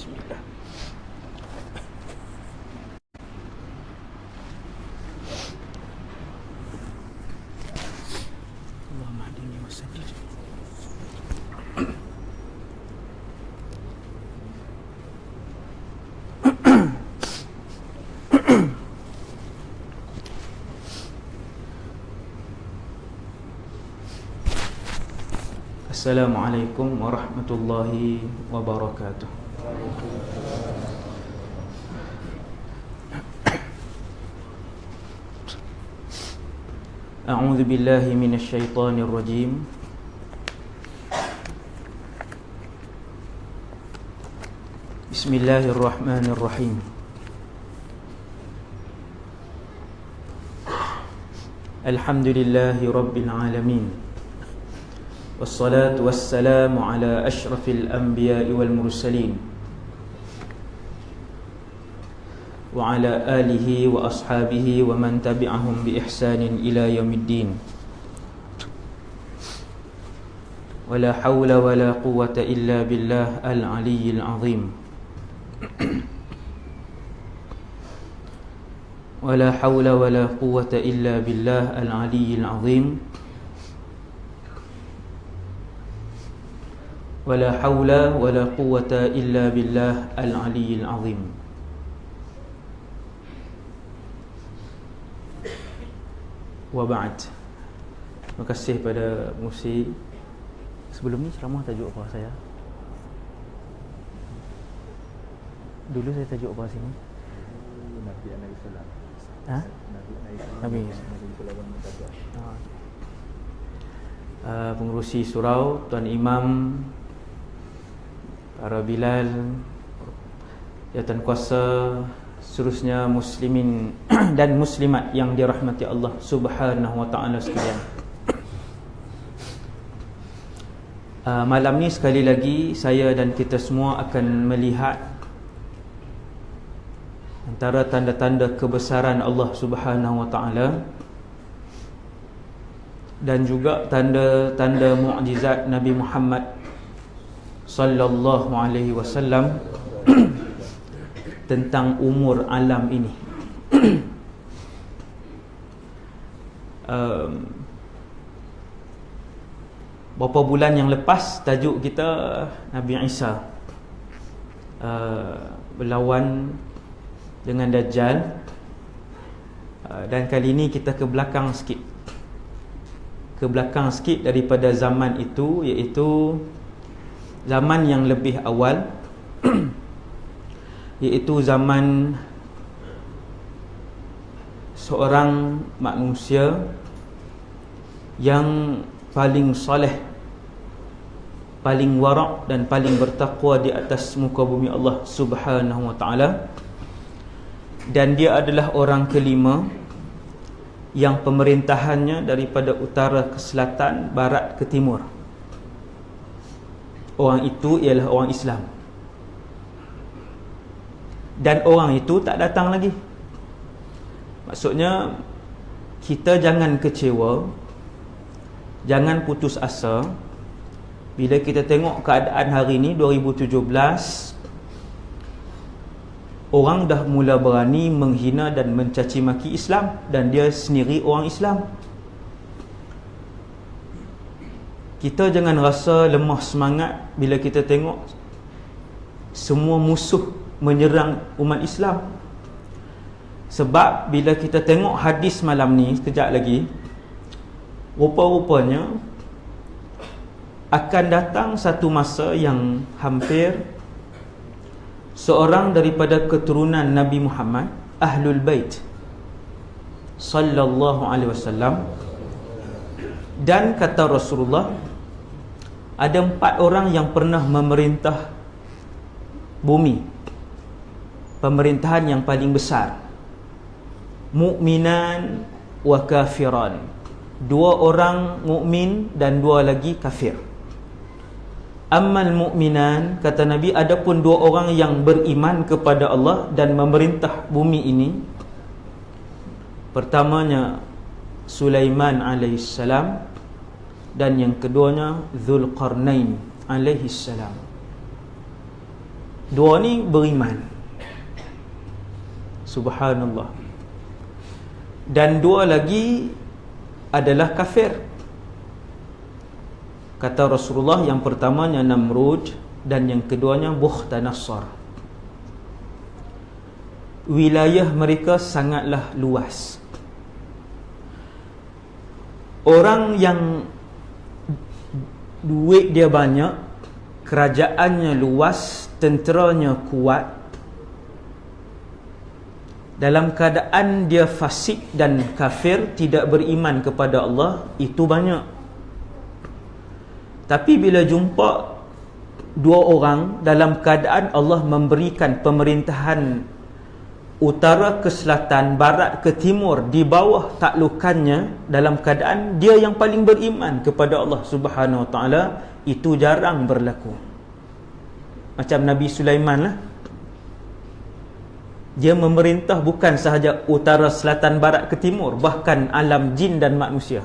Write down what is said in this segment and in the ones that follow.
Bismillah. Allahumma hadini wa saddid. Assalamualaikum warahmatullahi wabarakatuh. A'udzu billahi minasy syaithanir rajim. Bismillahirrahmanirrahim. Alhamdulillahi rabbil alamin. Wassalatu wassalamu ala ashrafil anbiya'i wal mursalin wa ala alihi wa ashabihi wa man tabi'ahum bi ihsanin ila yaumiddin. Wa la hawla wa la quwwata illa billah al-aliyyil azim. Wa la hawla wa la quwwata illa billah al-aliyyil azim. Wala haula wala quwwata illa billah al-aliyyil azim. Wa ba'd. Terima kasih pada Musi. Sebelum ni ceramah tajuk apa saya? Dulu saya tajuk apa sini? Nabi Nabi Sallam. Ha? Nabi pengurusi surau, Tuan Imam, para Bilal, jawatan kuasa, seterusnya muslimin dan muslimat yang dirahmati Allah Subhanahu wa taala sekalian. Malam ni sekali lagi saya dan kita semua akan melihat antara tanda-tanda kebesaran Allah Subhanahu wa taala dan juga tanda-tanda mukjizat Nabi Muhammad sallallahu alaihi wasallam tentang umur alam ini. Beberapa bulan yang lepas tajuk kita Nabi Isa berlawan dengan Dajjal, dan kali ini kita ke belakang sikit daripada zaman itu, iaitu zaman yang lebih awal, iaitu zaman seorang manusia yang paling soleh, paling wara' dan paling bertakwa di atas muka bumi Allah Subhanahu wa taala. Dan dia adalah orang kelima yang pemerintahannya daripada utara ke selatan, barat ke timur. Orang itu ialah orang Islam. Dan orang itu tak datang lagi. Maksudnya, kita jangan kecewa, jangan putus asa. Bila kita tengok keadaan hari ini 2017, orang dah mula berani menghina dan mencaci maki Islam, dan dia sendiri orang Islam. Kita jangan rasa lemah semangat bila kita tengok semua musuh menyerang umat Islam. Sebab bila kita tengok hadis malam ni sekejap lagi, rupa-rupanya akan datang satu masa yang hampir seorang daripada keturunan Nabi Muhammad, Ahlul Bait sallallahu alaihi wasallam, dan kata Rasulullah, ada 4 orang yang pernah memerintah bumi, pemerintahan yang paling besar. Mukminan wa kafiran. 2 orang mukmin dan 2 lagi kafir. Ammal mu'minan, kata Nabi, adapun 2 orang yang beriman kepada Allah dan memerintah bumi ini. Pertamanya Sulaiman alaihissalam, dan yang keduanya Dzulqarnain alaihissalam. Dua ni beriman. Subhanallah. Dan dua lagi adalah kafir. Kata Rasulullah, yang pertamanya Namrud dan yang keduanya Bukhtanasar. Wilayah mereka sangatlah luas. Orang yang duit dia banyak, kerajaannya luas, tenteranya kuat, dalam keadaan dia fasik dan kafir, tidak beriman kepada Allah, itu banyak. Tapi bila jumpa dua orang dalam keadaan Allah memberikan pemerintahan utara ke selatan, barat ke timur, di bawah taklukannya, dalam keadaan dia yang paling beriman kepada Allah Subhanahu Wa Taala, itu jarang berlaku. Macam Nabi Sulaiman lah. Dia memerintah bukan sahaja utara, selatan, barat ke timur, bahkan alam jin dan manusia.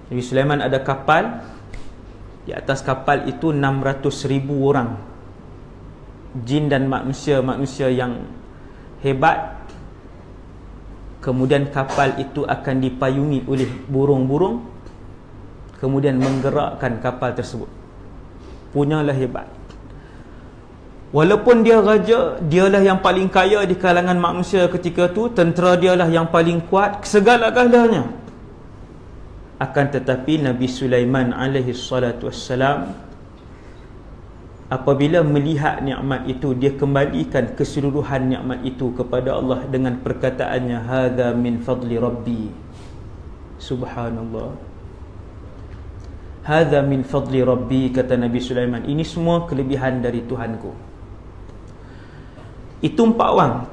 Nabi Sulaiman ada kapal. Di atas kapal itu 600,000 orang, jin dan manusia yang hebat. Kemudian kapal itu akan dipayungi oleh burung-burung, kemudian menggerakkan kapal tersebut. Punyalah hebat. Walaupun dia raja, dialah yang paling kaya di kalangan manusia ketika tu, tentera dialah yang paling kuat, segala-galanya. Akan tetapi Nabi Sulaiman alaihi salatu wassalam, apabila melihat nikmat itu, dia kembalikan keseluruhan nikmat itu kepada Allah dengan perkataannya, hadza min fadli rabbi. Subhanallah. Hadza min fadli rabbi, kata Nabi Sulaiman, ini semua kelebihan dari Tuhanku. Itu 4 orang.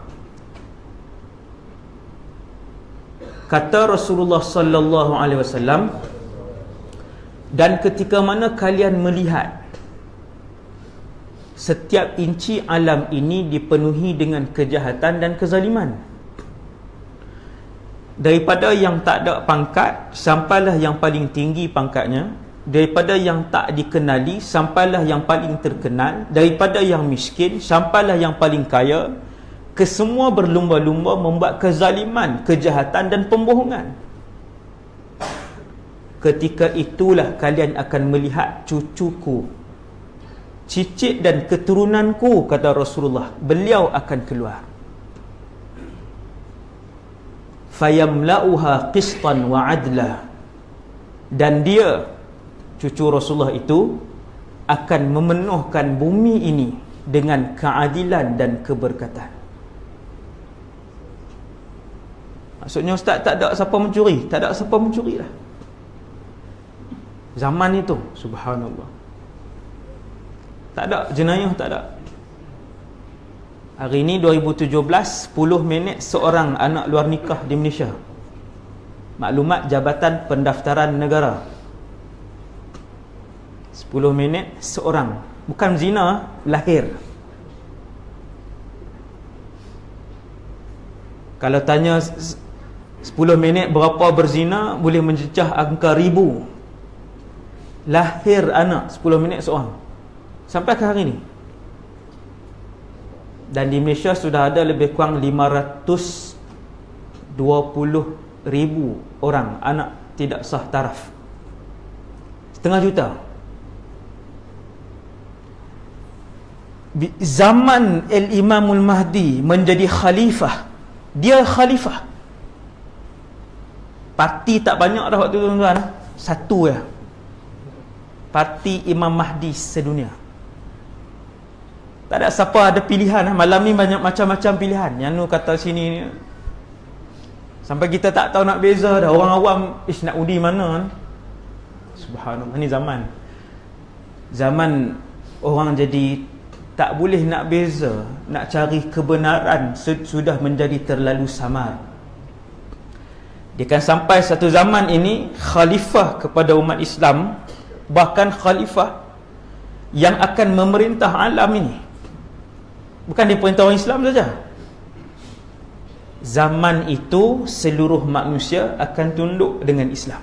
Kata Rasulullah sallallahu alaihi wasallam, dan ketika mana kalian melihat setiap inci alam ini dipenuhi dengan kejahatan dan kezaliman, daripada yang tak ada pangkat sampailah yang paling tinggi pangkatnya, daripada yang tak dikenali sampailah yang paling terkenal, daripada yang miskin sampailah yang paling kaya, kesemua berlumba-lumba membuat kezaliman, kejahatan dan pembohongan. Ketika itulah kalian akan melihat cucuku, cicit dan keturunanku, kata Rasulullah, beliau akan keluar. Fayamla'uha qistan wa adla, dan dia, cucu Rasulullah itu, akan memenuhkan bumi ini dengan keadilan dan keberkatan. Maksudnya, ustaz, tak ada siapa mencuri? Tak ada siapa mencuri lah zaman itu. Subhanallah. Tak ada jenayah, tak ada. Hari ini 2017, 10 minit seorang anak luar nikah di Malaysia. Maklumat Jabatan Pendaftaran Negara. 10 minit seorang. Bukan zina, lahir. Kalau tanya 10 minit berapa berzina, boleh mencecah angka 1000. Lahir anak 10 minit seorang. Sampai ke hari ini. Dan di Malaysia sudah ada lebih kurang 520,000 orang anak tidak sah taraf. 0,5 juta. Zaman Al-Imamul Mahdi menjadi khalifah, dia khalifah. Parti tak banyak dah waktu tu, tuan-tuan. Satu ya. Parti Imam Mahdi sedunia. Tak ada siapa ada pilihan. Malam ni banyak macam-macam pilihan. Yang nu kata sini ni, sampai kita tak tahu nak beza dah. Orang awam, nak undi mana? Subhanallah. Ni zaman orang jadi tak boleh nak beza, nak cari kebenaran sudah menjadi terlalu samar. Dia akan sampai satu zaman ini khalifah kepada umat Islam, bahkan khalifah yang akan memerintah alam ini. Bukan dia perintah orang Islam saja. Zaman itu seluruh manusia akan tunduk dengan Islam.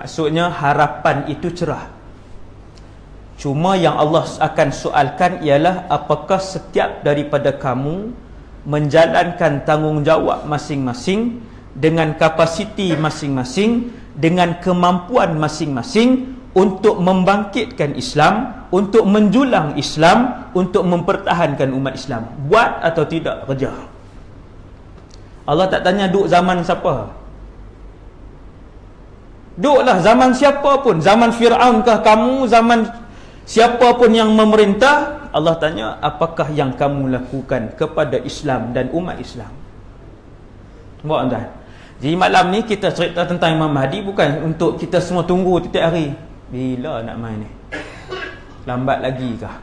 Maksudnya harapan itu cerah. Cuma yang Allah akan soalkan ialah apakah setiap daripada kamu menjalankan tanggungjawab masing-masing dengan kapasiti masing-masing, dengan kemampuan masing-masing untuk membangkitkan Islam, untuk menjulang Islam, untuk mempertahankan umat Islam. Buat atau tidak kerja. Allah tak tanya duk zaman siapa. Duklah zaman siapa pun, zaman Fir'aun kah kamu, zaman siapa pun yang memerintah. Allah tanya apakah yang kamu lakukan kepada Islam dan umat Islam. Buat tuan. Jadi malam ni kita cerita tentang Imam Mahdi bukan untuk kita semua tunggu tiap hari. Bila nak main ni? Lambat lagi kah?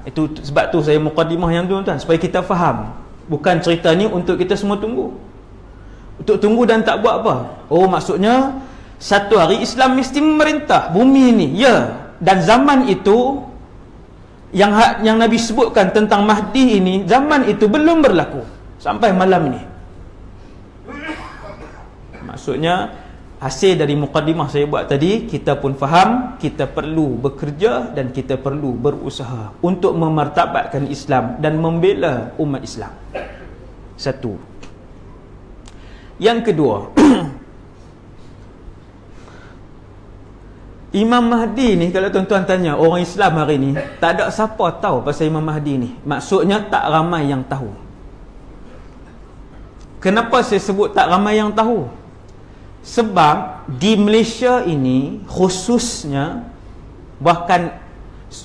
Itu sebab tu saya mukadimah yang tu tuan, supaya kita faham. Bukan cerita ni untuk kita semua tunggu. Untuk tunggu dan tak buat apa. Oh, maksudnya satu hari Islam mesti memerintah bumi ni. Ya. Dan zaman itu yang Nabi sebutkan tentang Mahdi ini, zaman itu belum berlaku sampai malam ini. Maksudnya hasil dari mukadimah saya buat tadi, kita pun faham kita perlu bekerja dan kita perlu berusaha untuk memartabatkan Islam dan membela umat Islam. Satu. Yang kedua, Imam Mahdi ni, kalau tuan-tuan tanya orang Islam hari ni, tak ada siapa tahu pasal Imam Mahdi ni. Maksudnya tak ramai yang tahu. Kenapa saya sebut tak ramai yang tahu? Sebab di Malaysia ini khususnya, bahkan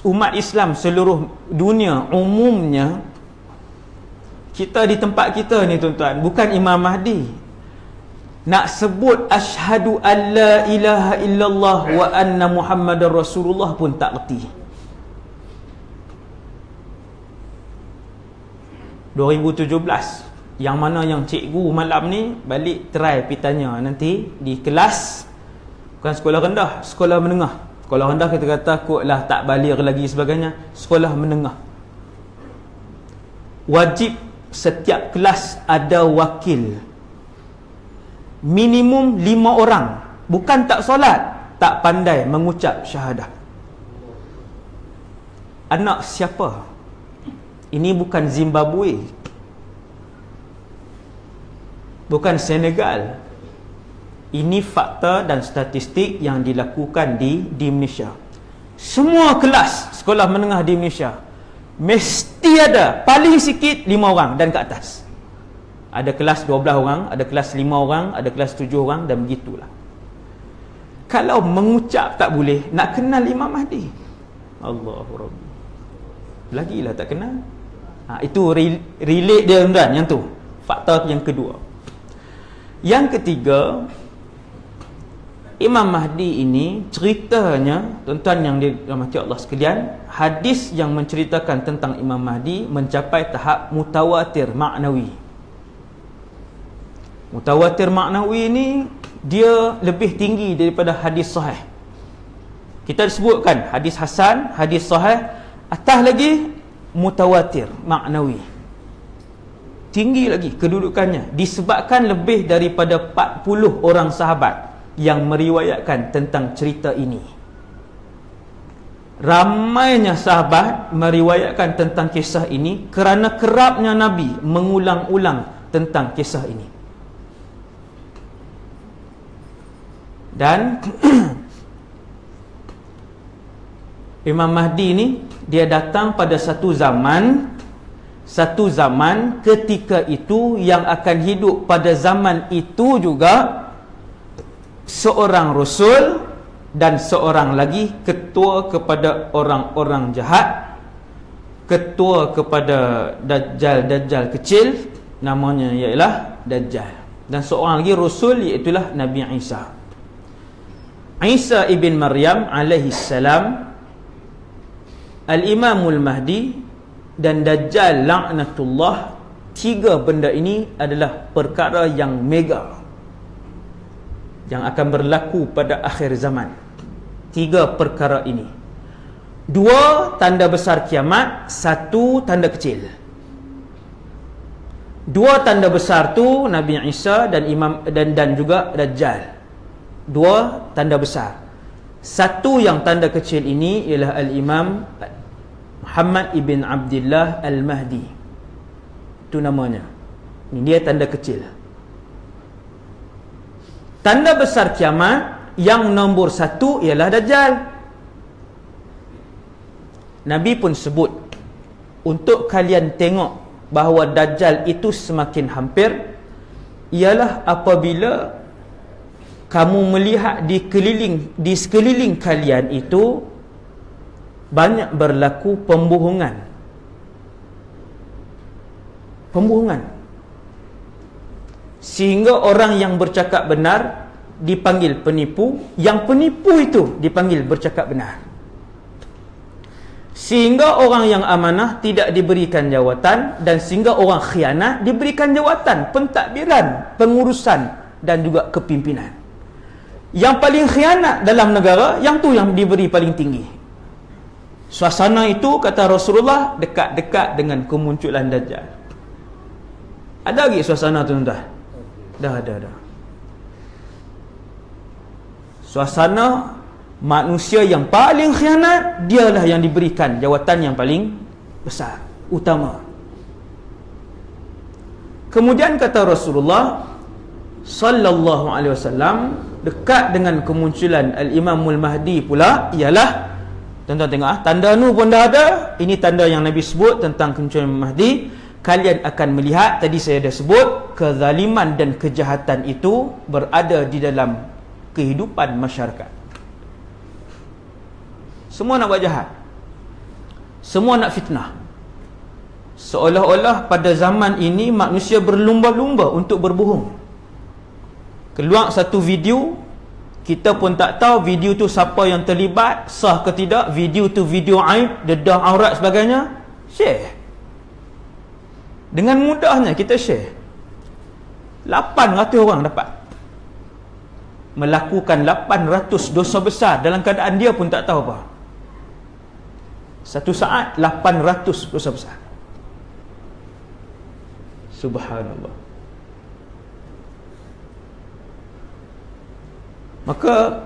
umat Islam seluruh dunia umumnya, kita di tempat kita ni tuan-tuan, bukan Imam Mahdi, nak sebut asyhadu an la ilaha illallah wa anna Muhammadar Rasulullah pun tak erti. 2017, yang mana yang cikgu malam ni balik try pergi tanya nanti di kelas, bukan sekolah rendah, sekolah menengah. Sekolah rendah kita kata kotlah tak baligh lagi sebagainya. Sekolah menengah, wajib setiap kelas ada wakil minimum 5 orang. Bukan tak solat, tak pandai mengucap syahadah. Anak siapa? Ini bukan Zimbabwe, bukan Senegal. Ini fakta dan statistik yang dilakukan di Malaysia. Semua kelas sekolah menengah di Malaysia mesti ada paling sikit 5 orang dan ke atas. Ada kelas 12 orang, ada kelas 5 orang, ada kelas 7 orang dan begitulah. Kalau mengucap tak boleh, nak kenal Imam Mahdi, Allahu Rabbi, lagilah tak kenal. Itu relate dia tuan, yang tu fakta yang kedua. Yang ketiga, Imam Mahdi ini ceritanya, tuan-tuan yang dirahmati Allah sekalian, hadis yang menceritakan tentang Imam Mahdi mencapai tahap mutawatir maknawi. Mutawatir maknawi ini dia lebih tinggi daripada hadis sahih. Kita sebutkan hadis hasan, hadis sahih, atas lagi mutawatir maknawi. Tinggi lagi kedudukannya, disebabkan lebih daripada 40 orang sahabat yang meriwayatkan tentang cerita ini. Ramainya sahabat meriwayatkan tentang kisah ini kerana kerapnya Nabi mengulang-ulang tentang kisah ini. Dan Imam Mahdi ni dia datang pada satu zaman ketika itu yang akan hidup pada zaman itu juga seorang rasul dan seorang lagi ketua kepada orang-orang jahat, ketua kepada Dajjal kecil, namanya ialah Dajjal, dan seorang lagi rasul iaitulah Nabi Isa ibn Maryam alaihi salam, Al-Imamul Mahdi dan Dajjal laknatullah. 3 benda ini adalah perkara yang mega yang akan berlaku pada akhir zaman. 3 perkara ini, 2 tanda besar kiamat, 1 tanda kecil. 2 tanda besar tu Nabi Isa dan juga Dajjal. Dua tanda besar. Satu yang tanda kecil ini ialah Al-Imam Muhammad ibn Abdullah Al-Mahdi. Itu namanya. Ini dia tanda kecil. Tanda besar kiamat yang nombor satu ialah Dajjal. Nabi pun sebut, untuk kalian tengok bahawa Dajjal itu semakin hampir, ialah apabila kamu melihat di sekeliling kalian itu banyak berlaku pembohongan. Sehingga orang yang bercakap benar dipanggil penipu, yang penipu itu dipanggil bercakap benar. Sehingga orang yang amanah tidak diberikan jawatan, dan sehingga orang khianat diberikan jawatan, pentadbiran, pengurusan dan juga kepimpinan. Yang paling khianat dalam negara, yang tu yang diberi paling tinggi. Suasana itu, kata Rasulullah, dekat-dekat dengan kemunculan Dajjal. Ada lagi suasana tu tuan-tuan? Dah. Suasana manusia yang paling khianat, dialah yang diberikan jawatan yang paling besar, utama. Kemudian kata Rasulullah sallallahu alaihi wasallam, dekat dengan kemunculan Al-Imamul Mahdi pula ialah, tuan-tuan tengok tanda nu pun dah ada. Ini tanda yang Nabi sebut tentang kemunculan Mahdi. Kalian akan melihat, tadi saya dah sebut, kezaliman dan kejahatan itu berada di dalam kehidupan masyarakat. Semua nak buat jahat, semua nak fitnah. Seolah-olah pada zaman ini manusia berlumba-lumba untuk berbohong. Keluar satu video, kita pun tak tahu video tu siapa yang terlibat, sah ke tidak, video tu video aib, dedah aurat sebagainya, share. Dengan mudahnya kita share. 800 orang dapat melakukan 800 dosa besar dalam keadaan dia pun tak tahu apa. Satu saat 800 dosa besar. Subhanallah. Maka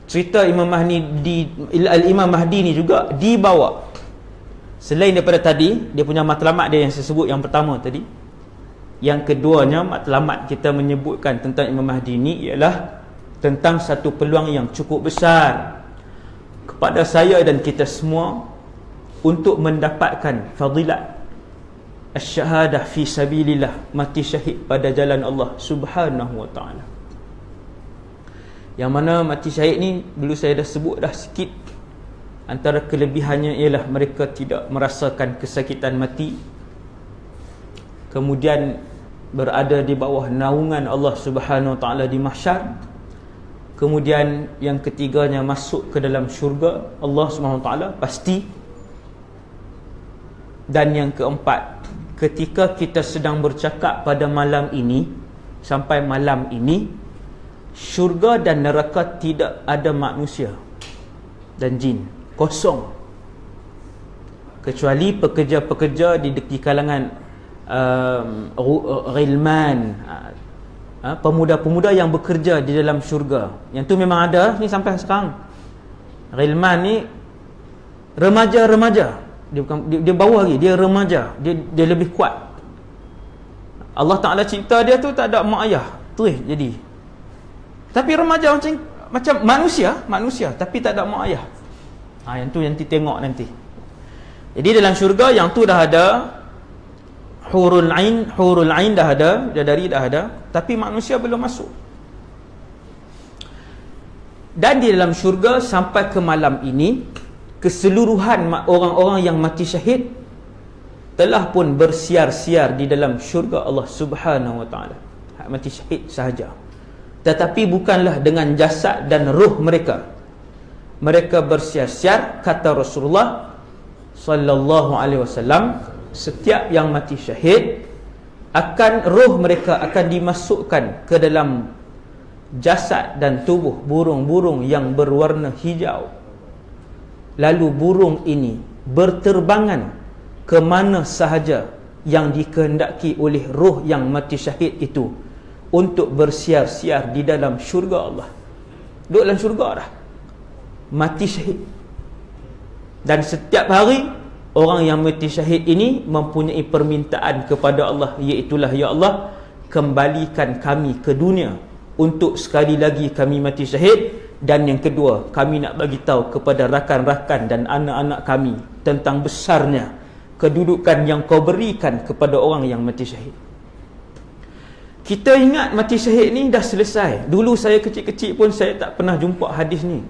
cerita Imam Mahdi ni juga dibawa, selain daripada tadi dia punya matlamat dia yang saya sebut yang pertama tadi, yang keduanya matlamat kita menyebutkan tentang Imam Mahdi ni ialah tentang satu peluang yang cukup besar kepada saya dan kita semua untuk mendapatkan fadilat asy-syahadah fi sabilillah, mati syahid pada jalan Allah Subhanahu wa taala. Yang mana mati syahid ni dulu saya dah sebut dah sikit. Antara kelebihannya ialah mereka tidak merasakan kesakitan mati, kemudian berada di bawah naungan Allah Subhanahu wa taala di mahsyar. Kemudian yang ketiganya masuk ke dalam syurga Allah Subhanahu wa taala pasti. Dan yang keempat, ketika kita sedang bercakap pada malam ini, sampai malam ini, syurga dan neraka tidak ada manusia dan jin, kosong, kecuali pekerja-pekerja di kalangan ghilman, pemuda-pemuda yang bekerja di dalam syurga. Yang tu memang ada ni sampai sekarang. Ghilman ni remaja-remaja, dia bawah lagi, dia remaja, dia lebih kuat. Allah Ta'ala cipta dia tu tak ada mak ayah, terus jadi. Tapi remaja macam manusia tapi tak ada mak ayah. Yang tu nanti tengok nanti. Jadi dalam syurga yang tu dah ada hurul ain dah ada, bidadari dah ada, tapi manusia belum masuk. Dan di dalam syurga sampai ke malam ini, keseluruhan orang-orang yang mati syahid telah pun bersiar-siar di dalam syurga Allah Subhanahu wa taala. Hak mati syahid sahaja. Tetapi bukanlah dengan jasad dan ruh mereka. Mereka bersiar-siar, kata Rasulullah sallallahu alaihi wasallam, setiap yang mati syahid ruh mereka akan dimasukkan ke dalam jasad dan tubuh burung-burung yang berwarna hijau. Lalu burung ini berterbangan ke mana sahaja yang dikehendaki oleh ruh yang mati syahid itu, untuk bersiar-siar di dalam syurga Allah. Duduk dalam syurga dah, mati syahid. Dan setiap hari orang yang mati syahid ini mempunyai permintaan kepada Allah, iaitulah, ya Allah, kembalikan kami ke dunia untuk sekali lagi kami mati syahid. Dan yang kedua, kami nak bagi tahu kepada rakan-rakan dan anak-anak kami tentang besarnya kedudukan yang kau berikan kepada orang yang mati syahid. Kita ingat mati syahid ni dah selesai. Dulu saya kecil-kecil pun saya tak pernah jumpa hadis ni.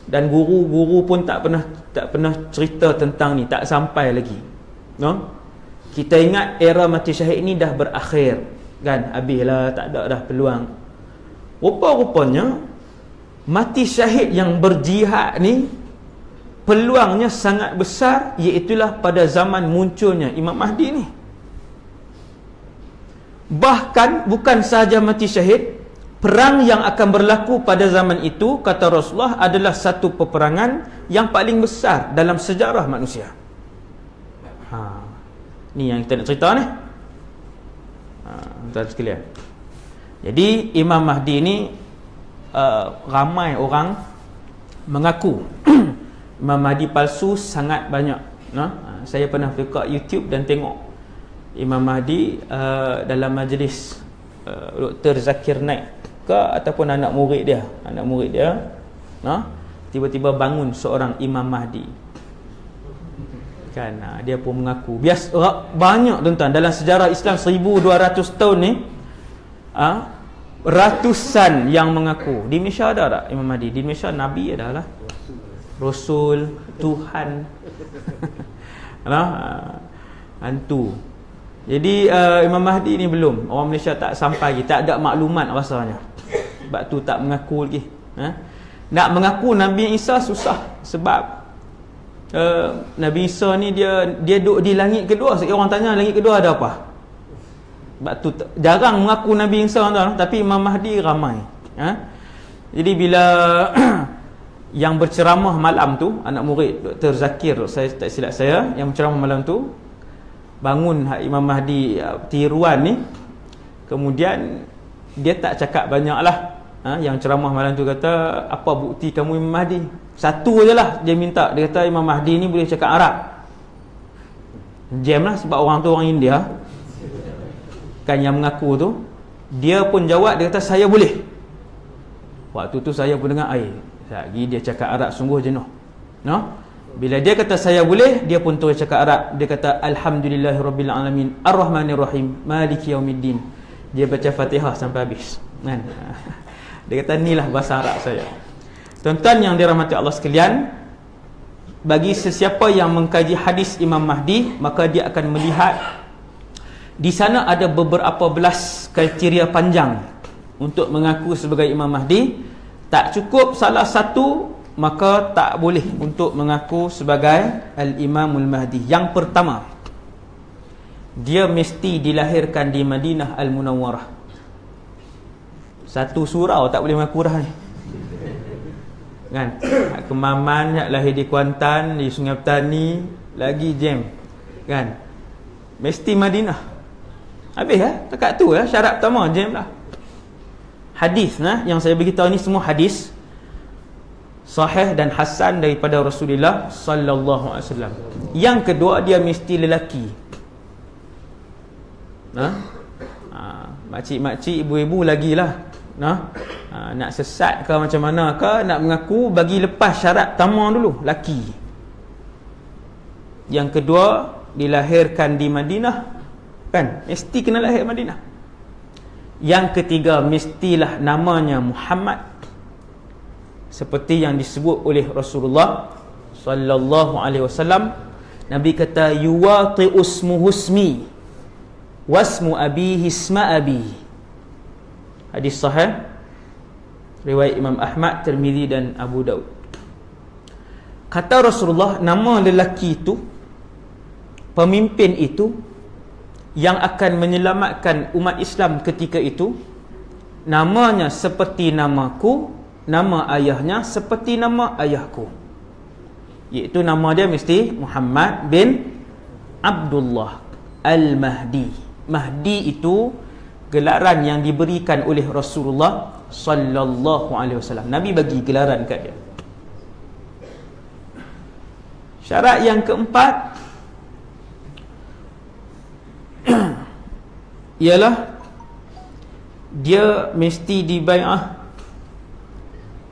Dan guru-guru pun tak pernah cerita tentang ni, tak sampai lagi. No? Kita ingat era mati syahid ni dah berakhir, kan? Habislah, tak ada dah peluang. Rupa-rupanya mati syahid yang berjihad ni peluangnya sangat besar, iaitulah pada zaman munculnya Imam Mahdi ni. Bahkan bukan sahaja mati syahid, perang yang akan berlaku pada zaman itu, kata Rasulullah, adalah satu peperangan yang paling besar dalam sejarah manusia. Ni yang kita nak cerita ni. Tuan sekalian, jadi Imam Mahdi ni ramai orang mengaku Imam Mahdi palsu sangat banyak. Saya pernah buka YouTube dan tengok Imam Mahdi dalam majlis Dr. Zakir Naik ke ataupun anak murid dia, tiba-tiba bangun seorang Imam Mahdi, kan? Dia pun mengaku. Biasa banyak tuan-tuan dalam sejarah Islam 1200 tahun ni, ratusan yang mengaku. Di Malaysia ada tak Imam Mahdi? Di Malaysia Nabi adalah Rasul, Tuhan. Hantu. Jadi Imam Mahdi ni belum. Orang Malaysia tak sampai lagi, tak ada maklumat rasanya. Sebab tu tak mengaku lagi. Nak mengaku Nabi Isa susah. Sebab Nabi Isa ni dia duduk di langit kedua. Orang tanya langit kedua ada apa? Sebab tu jarang mengaku Nabi Isa, tapi Imam Mahdi ramai. Jadi bila yang berceramah malam tu, anak murid Dr. Zakir, saya tak silap saya, yang berceramah malam tu, bangun Imam Mahdi tiruan ni, kemudian dia tak cakap banyak lah. Yang ceramah malam tu kata, apa bukti kamu Imam Mahdi? Satu je lah dia minta. Dia kata Imam Mahdi ni boleh cakap Arab. Jam lah, sebab orang tu orang India kan yang mengaku tu. Dia pun jawab, dia kata saya boleh. Waktu tu saya pun dengar, lagi dia cakap Arab sungguh jenuh. Bila dia kata saya boleh, dia pun terus cakap Arab. Dia kata Alhamdulillahirabbil alamin arrahmanirrahim maliki yaumiddin. Dia baca Fatihah sampai habis, kan? Dia kata inilah bahasa Arab saya. Tuan-tuan yang dirahmati Allah sekalian, bagi sesiapa yang mengkaji hadis Imam Mahdi, maka dia akan melihat di sana ada beberapa belas kriteria panjang untuk mengaku sebagai Imam Mahdi. Tak cukup salah satu, maka tak boleh untuk mengaku sebagai Al-Imamul Mahdi. Yang pertama, dia mesti dilahirkan di Madinah Al-Munawwarah. Satu surau tak boleh mengaku dah ni, kan? Kemaman lahir di Kuantan, di Sungai Petani, lagi jam, kan? Mesti Madinah. Habis takat tu syarat pertama, jam lah. Hadis yang saya beritahu ni semua hadis sahih dan hasan daripada Rasulullah sallallahu alaihi wasallam. Yang kedua, dia mesti lelaki. Makcik-makcik, ibu-ibu lagilah. Nak sesat ke macam mana ke, nak mengaku, bagi lepas syarat pertama dulu, laki. Yang kedua, dilahirkan di Madinah, kan? Mesti kena lahir Madinah. Yang ketiga, mestilah namanya Muhammad, seperti yang disebut oleh Rasulullah sallallahu alaihi wasallam. Nabi kata yuwati usmu husmi wasmu abihi isma abi. Hadis sahih riwayat Imam Ahmad, Tirmizi dan Abu Daud. Kata Rasulullah, nama lelaki itu, pemimpin itu yang akan menyelamatkan umat Islam ketika itu, namanya seperti namaku, nama ayahnya seperti nama ayahku, iaitu nama dia mesti Muhammad bin Abdullah Al-Mahdi. Mahdi itu gelaran yang diberikan oleh Rasulullah sallallahu alaihi wasallam. Nabi bagi gelaran kat dia. Syarat yang keempat ialah dia mesti dibai'ah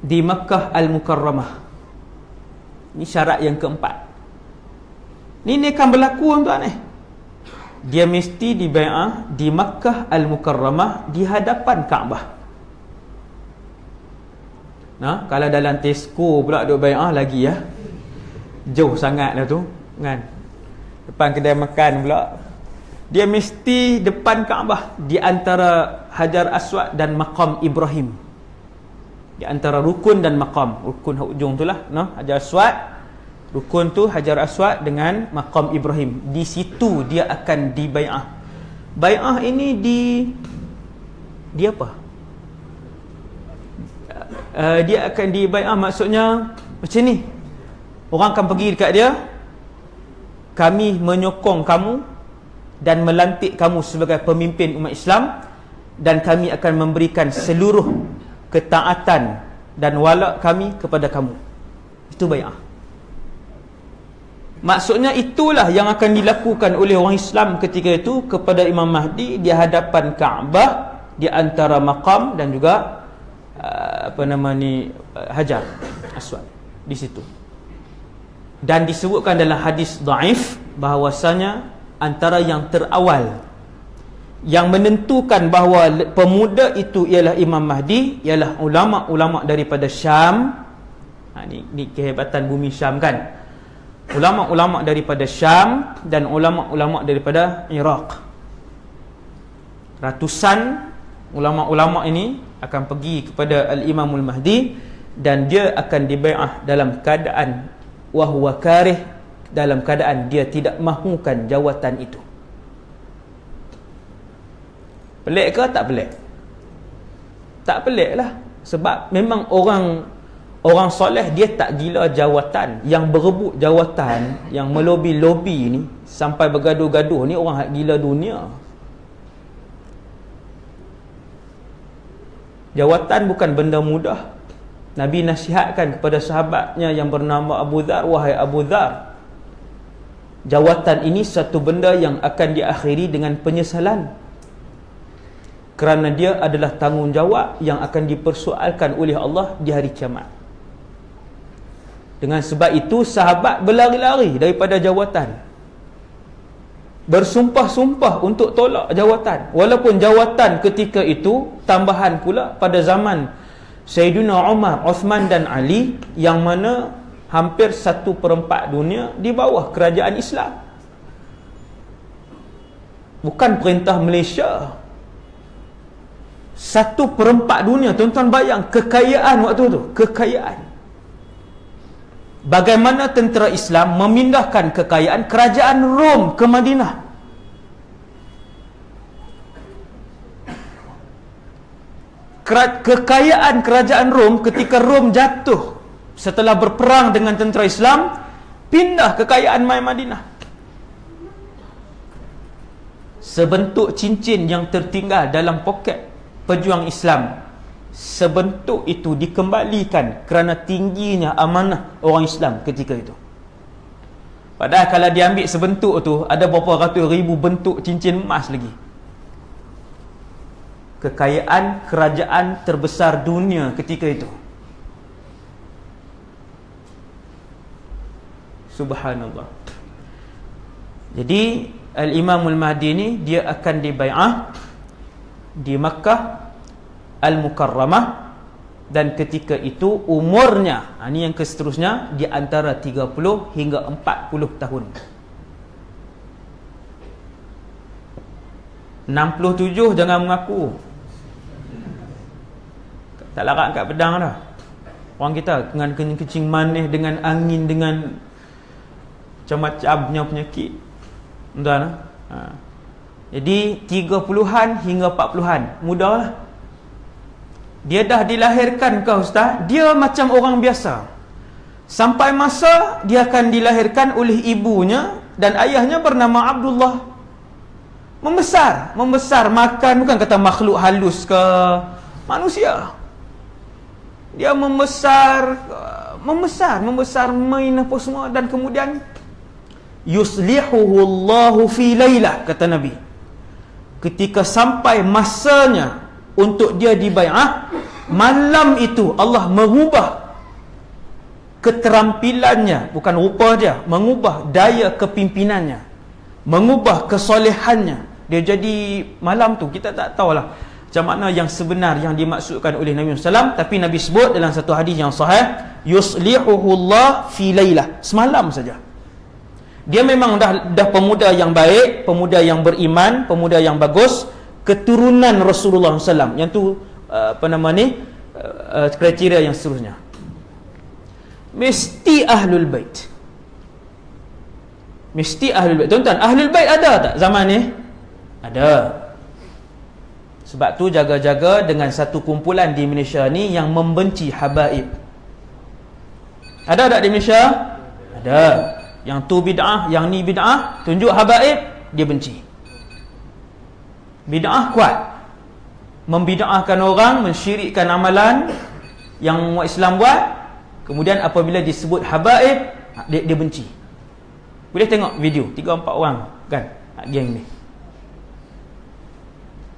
di Makkah Al-Mukarramah. Ini syarat yang keempat. Ini akan berlaku tuan Dia mesti dibai'ah di Makkah Al-Mukarramah di hadapan Kaabah. Nah, kalau dalam Tesco pula duk bai'ah lagi ya. Jauh sangat lah tu kan. Depan kedai makan pula. Dia mesti depan Kaabah, di antara Hajar Aswad dan Maqam Ibrahim. Di antara rukun dan maqam. Rukun hujung tu lah, no? Hajar Aswad. Rukun tu Hajar Aswad dengan Maqam Ibrahim. Di situ dia akan dibai'ah. Bai'ah ini di apa? Dia akan dibai'ah, maksudnya macam ni. Orang akan pergi dekat dia, kami menyokong kamu dan melantik kamu sebagai pemimpin umat Islam, dan kami akan memberikan seluruh ketaatan dan wala kami kepada kamu. Itu bai'ah. Maksudnya itulah yang akan dilakukan oleh orang Islam ketika itu kepada Imam Mahdi di hadapan Kaabah, di antara maqam dan juga Hajar Aswad di situ. Dan disebutkan dalam hadis dhaif bahawasanya antara yang terawal yang menentukan bahawa pemuda itu ialah Imam Mahdi ialah ulama-ulama daripada Syam. Ni kehebatan bumi Syam kan. Ulama-ulama daripada Syam dan ulama-ulama daripada Iraq. Ratusan ulama-ulama ini akan pergi kepada Al-Imamul Mahdi, dan dia akan dibai'ah dalam keadaan wahwa karih, dalam keadaan dia tidak mahukan jawatan itu. Pelik ke tak pelik? Tak pelik lah. Sebab memang orang soleh dia tak gila jawatan. Yang berebut jawatan, yang melobi-lobi ni sampai bergaduh-gaduh ni orang gila dunia. Jawatan bukan benda mudah. Nabi nasihatkan kepada sahabatnya yang bernama Abu Dhar, wahai Abu Dhar, jawatan ini satu benda yang akan diakhiri dengan penyesalan, kerana dia adalah tanggungjawab yang akan dipersoalkan oleh Allah di hari kiamat. Dengan sebab itu sahabat berlari-lari daripada jawatan, bersumpah-sumpah untuk tolak jawatan, walaupun jawatan ketika itu tambahan pula pada zaman Sayyidina Umar, Uthman dan Ali, yang mana hampir 1/4 dunia di bawah kerajaan Islam. Bukan perintah Malaysia. 1/4 dunia. Tuan-tuan bayang kekayaan waktu tu. Kekayaan. Bagaimana tentera Islam memindahkan kekayaan kerajaan Rom ke Madinah. Kekayaan kerajaan Rom ketika Rom jatuh setelah berperang dengan tentera Islam, pindah kekayaan mai Madinah. Sebentuk cincin yang tertinggal dalam poket pejuang Islam, sebentuk itu dikembalikan kerana tingginya amanah orang Islam ketika itu. Padahal kalau diambil sebentuk tu, ada berapa ratus ribu bentuk cincin emas lagi. Kekayaan kerajaan terbesar dunia ketika itu. Subhanallah. Jadi Al-Imamul Mahdi ni dia akan dibai'ah di Makkah Al-Mukarramah, dan ketika itu umurnya, ini yang seterusnya, di antara 30 hingga 40 tahun. 67 jangan mengaku. Tak larat kat pedang dah. Orang kita dengan kencing manis, dengan angin, dengan macam-macamnya penyakit. Tuan-tuan. Jadi 30-an hingga 40-an, mudahlah. Dia dah dilahirkan ke ustaz, dia macam orang biasa. Sampai masa dia akan dilahirkan oleh ibunya dan ayahnya bernama Abdullah. Membesar makan, bukan kata makhluk halus ke manusia. Dia membesar main apa semua, dan kemudian yuslihuhu Allahu fi lailah, kata Nabi. Ketika sampai masanya untuk dia dibai'ah, malam itu Allah mengubah keterampilannya, bukan rupa dia, mengubah daya kepimpinannya, mengubah kesolehannya. Dia jadi malam tu kita tak tahulah macam mana yang sebenar yang dimaksudkan oleh Nabi SAW, tapi Nabi sebut dalam satu hadis yang sahih, yuslihuhu Allah fi lailah, semalam saja. Dia memang dah pemuda yang baik, pemuda yang beriman, pemuda yang bagus, keturunan Rasulullah SAW, yang tu kriteria yang seterusnya. Mesti ahlul bait. Tuan-tuan, ahlul bait ada tak zaman ni? Ada. Sebab tu jaga-jaga dengan satu kumpulan di Malaysia ni yang membenci habaib. Ada tak di Malaysia? Ada. Yang tu bid'ah, yang ni bid'ah, tunjuk habaib, dia benci. Bid'ah kuat, membid'ahkan orang, mensyirikkan amalan yang umat Islam buat. Kemudian apabila disebut habaib, dia benci. Boleh tengok video 3-4 orang kan, geng ni.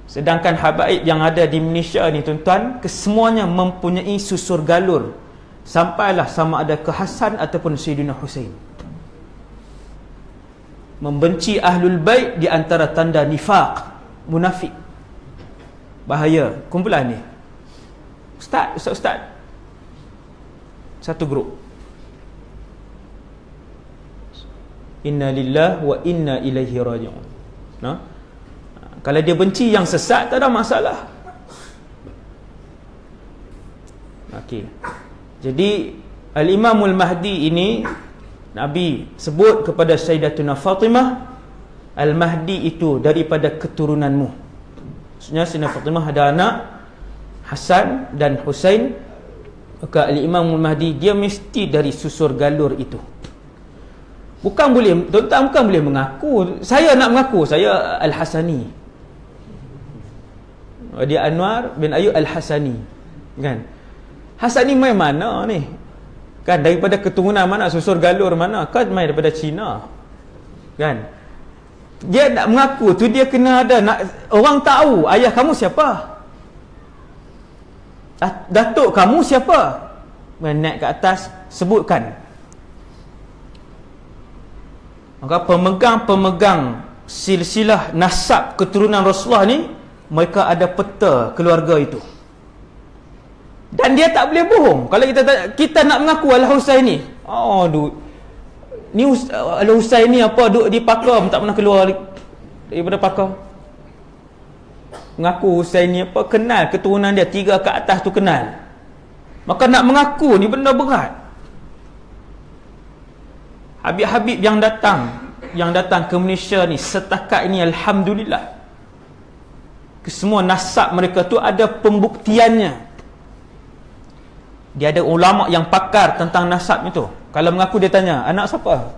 Sedangkan habaib yang ada di Malaysia ni tuan-tuan, kesemuanya mempunyai susur galur, sampailah sama ada ke Hasan ataupun Sayyidina Husain. Membenci ahlul bait di antara tanda nifaq, munafik. Bahaya kumpulan ni. Ustaz satu grup, inna lillahi wa inna ilaihi raji'un. Kalau dia benci yang sesat, tak ada masalah. Okey. Jadi Al-Imamul Mahdi ini Nabi sebut kepada Sayyidatuna Fatimah, Al-Mahdi itu daripada keturunanmu. Maksudnya Sayyidatuna Fatimah ada anak Hasan dan Husain, maka Al-Imamul Mahdi dia mesti dari susur galur itu. Bukan boleh, tuan-tuan, bukan boleh mengaku saya nak mengaku saya Al-Hasani. Dia Anwar bin Ayub Al-Hasani, kan? Hasani main mana ni? Kan daripada keturunan mana, susur galur mana? Kan main daripada Cina. Kan? Dia nak mengaku tu, dia kena ada orang tahu ayah kamu siapa? Datuk kamu siapa? Naik ke atas, sebutkan. Maka pemegang silsilah nasab keturunan Rasulullah ni, mereka ada peta keluarga itu. Dan dia tak boleh bohong. Kalau kita nak mengaku Al-Husain ni, ni Al-Husain ni apa, duduk di Pakar, tak pernah keluar daripada Pakar. Mengaku Husain ni apa, kenal keturunan dia 3 ke atas tu kenal. Maka nak mengaku ni benda berat. Habib-habib yang datang ke Malaysia ni setakat ini, alhamdulillah, semua nasab mereka tu ada pembuktiannya. Dia ada ulama yang pakar tentang nasab itu. Kalau mengaku, dia tanya, anak siapa?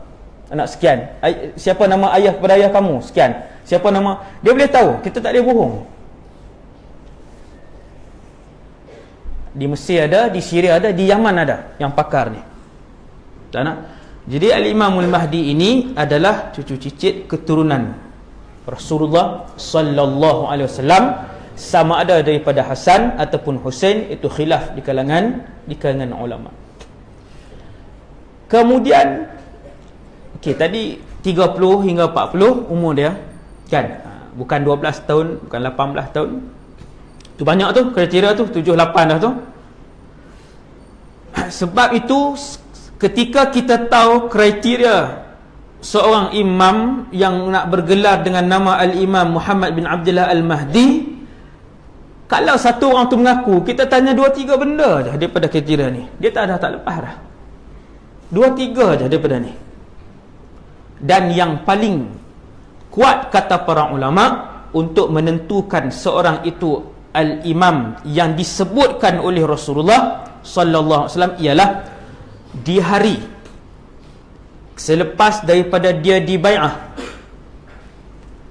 Anak sekian. Siapa nama ayah kepada ayah kamu? Sekian. Siapa nama? Dia boleh tahu. Kita tak boleh bohong. Di Mesir ada, di Syria ada, di Yaman ada yang pakar ni. Tak nak? Jadi Al-Imamul Mahdi ini adalah cucu cicit keturunan Rasulullah sallallahu alaihi wasallam, sama ada daripada Hasan ataupun Husain, itu khilaf di kalangan ulama. Kemudian tadi 30 hingga 40 umur dia, kan? Bukan 12 tahun, bukan 18 tahun. Tu banyak tu kriteria tu, 7 8 dah tu. Sebab itu ketika kita tahu kriteria seorang imam yang nak bergelar dengan nama Al-Imam Muhammad bin Abdullah Al-Mahdi, kalau satu orang tu mengaku, kita tanya 2-3 benda je daripada kriteria ni, dia tak lepas dah. 2-3 je daripada ni. Dan yang paling kuat kata para ulama untuk menentukan seorang itu al-imam yang disebutkan oleh Rasulullah sallallahu alaihi wasallam ialah di hari selepas daripada dia dibai'ah,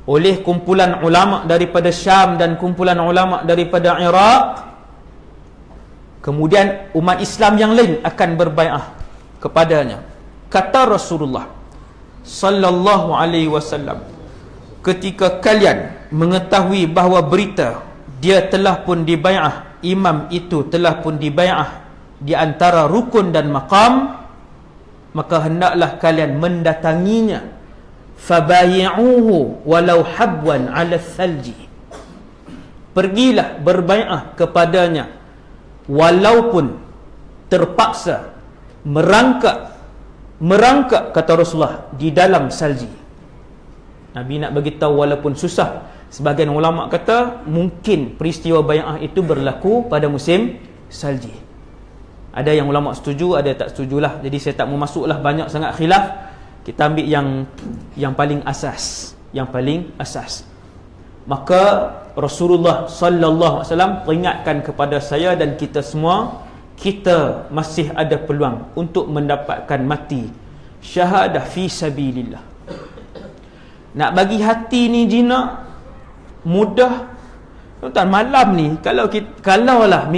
oleh kumpulan ulama daripada Syam dan kumpulan ulama daripada Iraq, kemudian umat Islam yang lain akan berbai'ah kepadanya. Kata Rasulullah sallallahu alaihi wasallam, ketika kalian mengetahui bahawa berita dia telah pun dibai'ah, imam itu telah pun dibai'ah di antara rukun dan maqam, maka hendaklah kalian mendatanginya. Fabayi'uhu walau habwan 'ala thalji. Pergilah berbai'ah kepadanya walaupun terpaksa merangkak kata Rasulullah di dalam salji. Nabi nak bagi tahu walaupun susah. Sebahagian ulama kata mungkin peristiwa bai'ah itu berlaku pada musim salji. Ada yang ulama setuju, ada tak setujulah. Jadi saya tak mau masuklah banyak sangat khilaf. Kita ambil yang paling asas, Maka Rasulullah sallallahu alaihi wasallam peringatkan kepada saya dan kita semua, kita masih ada peluang untuk mendapatkan mati syahadah fi sabilillah. Nak bagi hati ni jinak mudah. Tuan-tuan, malam ni kalaulah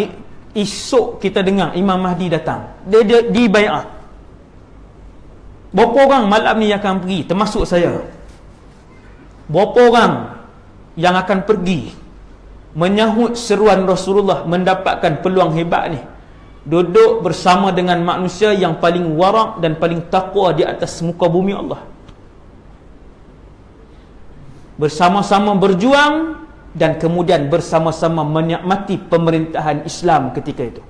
esok kita dengar Imam Mahdi datang, dia di bai'ah, berapa orang malam ni yang akan pergi, termasuk saya? Berapa orang yang akan pergi menyahut seruan Rasulullah, mendapatkan peluang hebat ni, duduk bersama dengan manusia yang paling warak dan paling taqwa di atas muka bumi Allah, bersama-sama berjuang dan kemudian bersama-sama menikmati pemerintahan Islam ketika itu?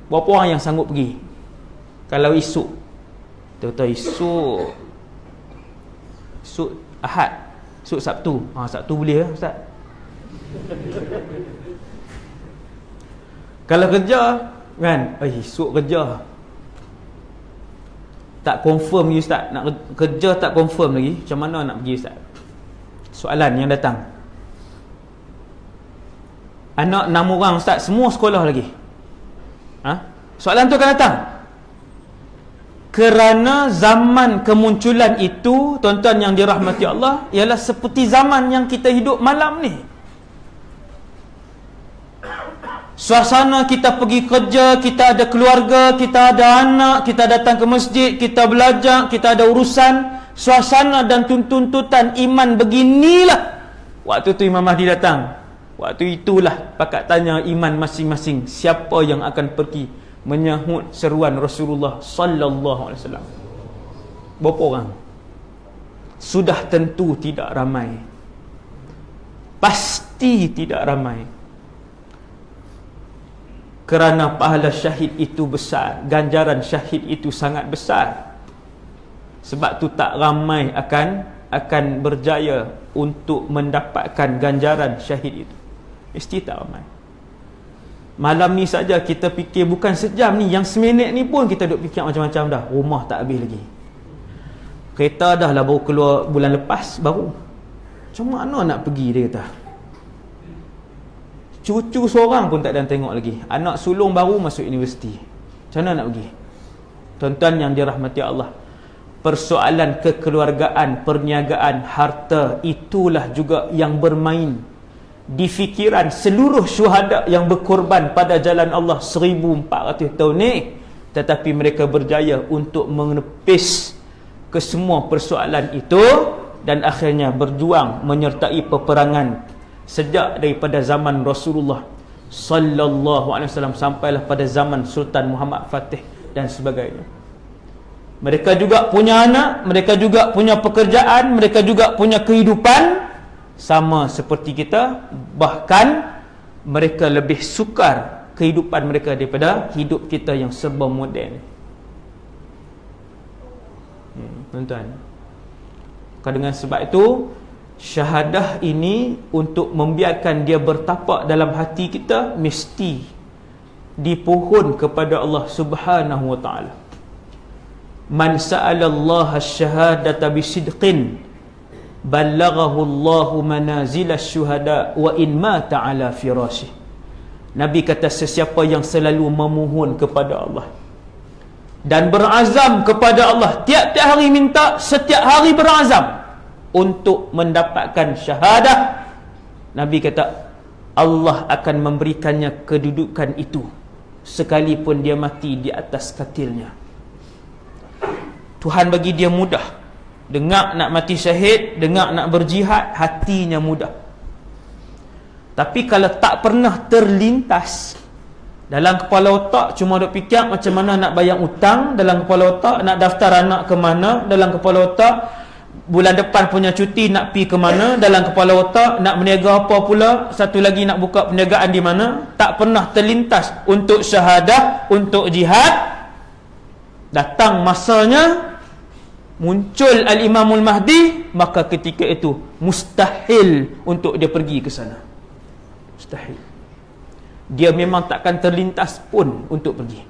Berapa orang yang sanggup pergi? Kalau esok, tahu-tahu esok Ahad, esok Sabtu, Sabtu boleh lah Ustaz. Kalau kerja kan, esok kerja tak confirm lagi Ustaz, nak kerja tak confirm lagi, macam mana nak pergi Ustaz? Soalan yang datang, anak 6 orang Ustaz, semua sekolah lagi. Soalan tu akan datang kerana zaman kemunculan itu, tuan-tuan yang dirahmati Allah, ialah seperti zaman yang kita hidup malam ni. Suasana kita pergi kerja, kita ada keluarga, kita ada anak, kita datang ke masjid, kita belajar, kita ada urusan. Suasana dan tuntutan iman beginilah waktu tu Imam Mahdi datang. Waktu itulah pakat tanya iman masing-masing, siapa yang akan pergi menyahut seruan Rasulullah sallallahu alaihi wasallam. Berapa orang? Sudah tentu tidak ramai. Pasti tidak ramai. Kerana pahala syahid itu besar, ganjaran syahid itu sangat besar. Sebab tu tak ramai akan berjaya untuk mendapatkan ganjaran syahid itu. Mesti tak ramai. Malam ni saja kita fikir, bukan sejam ni, yang seminit ni pun kita duk fikir macam-macam dah. Rumah tak habis lagi, kereta dah lah baru keluar bulan lepas baru. Macam mana nak pergi, dia kata. Cucu seorang pun tak ada tengok lagi. Anak sulung baru masuk universiti. Macam mana nak pergi? Tuan-tuan yang dirahmati Allah, persoalan kekeluargaan, perniagaan, harta, itulah juga yang bermain di fikiran seluruh syuhada yang berkorban pada jalan Allah 1400 tahun ni. Tetapi mereka berjaya untuk menepis ke semua persoalan itu dan akhirnya berjuang menyertai peperangan sejak daripada zaman Rasulullah sallallahu alaihi wasallam sampailah pada zaman Sultan Muhammad Fatih dan sebagainya. Mereka juga punya anak, mereka juga punya pekerjaan, mereka juga punya kehidupan sama seperti kita. Bahkan mereka lebih sukar kehidupan mereka daripada hidup kita yang serba moden. Tuan-tuan, dengan sebab itu syahadah ini, untuk membiarkan dia bertapak dalam hati kita, mesti dipohon kepada Allah Subhanahu wa ta'ala. Man sa'ala Allah asy-syahadata bisidqin ballaghahu Allahu manazil asy-syuhada wa in mata ala firasyih. Nabi kata, sesiapa yang selalu memohon kepada Allah dan berazam kepada Allah, tiap-tiap hari minta, setiap hari berazam, untuk mendapatkan syahadah, Nabi kata Allah akan memberikannya kedudukan itu sekalipun dia mati di atas katilnya. Tuhan bagi dia mudah. Dengar nak mati syahid, dengar nak berjihad, hatinya mudah. Tapi kalau tak pernah terlintas dalam kepala otak, cuma duk fikir macam mana nak bayar hutang, dalam kepala otak nak daftar anak ke mana, dalam kepala otak bulan depan punya cuti nak pi ke mana, dalam kepala otak nak berniaga apa pula, satu lagi nak buka perniagaan di mana, tak pernah terlintas untuk syahadah, untuk jihad. Datang masanya muncul Al-Imamul Mahdi, maka ketika itu mustahil untuk dia pergi ke sana. Mustahil. Dia memang takkan terlintas pun untuk pergi.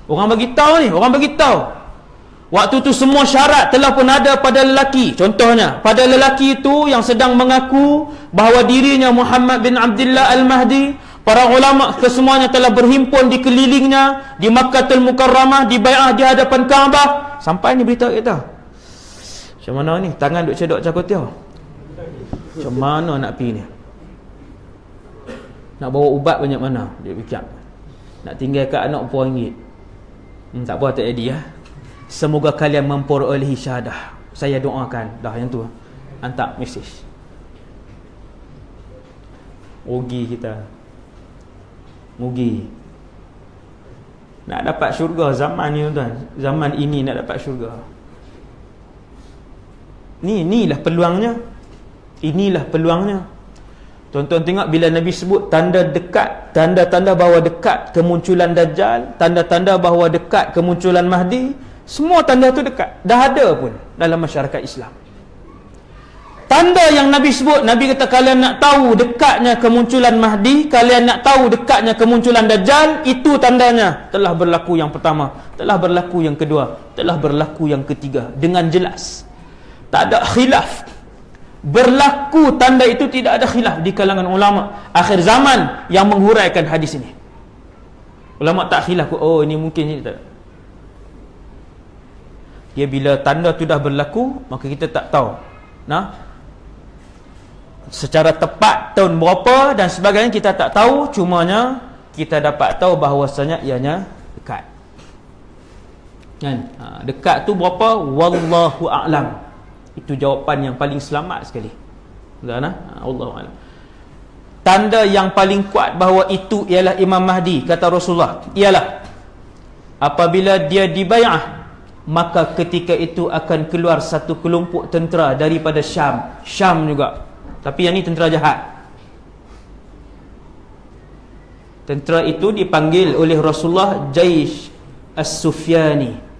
Orang bagi tahu ni, orang bagi tahu. Waktu tu semua syarat telah pun ada pada lelaki. Contohnya, pada lelaki itu yang sedang mengaku bahawa dirinya Muhammad bin Abdullah Al-Mahdi, para ulama kesemuanya telah berhimpun di kelilingnya, di Makkahul Mukarramah, di bai'ah di hadapan Kaabah. Sampai ni berita kita. Macam mana ni? Tangan duk cedok cakotiau. Macam mana nak pergi ni? Nak bawa ubat banyak mana? Dia fikir. Nak tinggalkan anak RM4. Tak apa, tak jadi ya. Semoga kalian memperolehi syahadah. Saya doakan. Dah yang tu. Hantar mesej. Rugi kita. Rugi. Nak dapat syurga zaman ni tuan. Zaman ini nak dapat syurga. Inilah peluangnya. Inilah peluangnya. Tuan-tuan tengok bila Nabi sebut tanda dekat, tanda-tanda bahawa dekat kemunculan Dajjal, tanda-tanda bahawa dekat kemunculan Mahdi, semua tanda tu dekat. Dah ada pun dalam masyarakat Islam. Tanda yang Nabi sebut, Nabi kata kalian nak tahu dekatnya kemunculan Mahdi, kalian nak tahu dekatnya kemunculan Dajjal, itu tandanya. Telah berlaku yang pertama, telah berlaku yang kedua, telah berlaku yang ketiga. Dengan jelas. Tak ada khilaf. Berlaku tanda itu, tidak ada khilaf di kalangan ulama akhir zaman yang menghuraikan hadis ini. Ulama tak khilaf, oh ini mungkin ini tak. Dia bila tanda itu dah berlaku, maka kita tak tahu secara tepat tahun berapa dan sebagainya, kita tak tahu. Cumanya kita dapat tahu bahawasanya ianya dekat. Kan? Dekat tu berapa? Wallahu a'lam. Itu jawapan yang paling selamat sekali. Wallahu a'lam. Tanda yang paling kuat bahawa itu ialah Imam Mahdi, kata Rasulullah, ialah apabila dia dibai'ah, maka ketika itu akan keluar satu kelompok tentera daripada Syam. Syam juga. Tapi yang ni tentera jahat. Tentera itu dipanggil oleh Rasulullah Jaish As-Sufyani.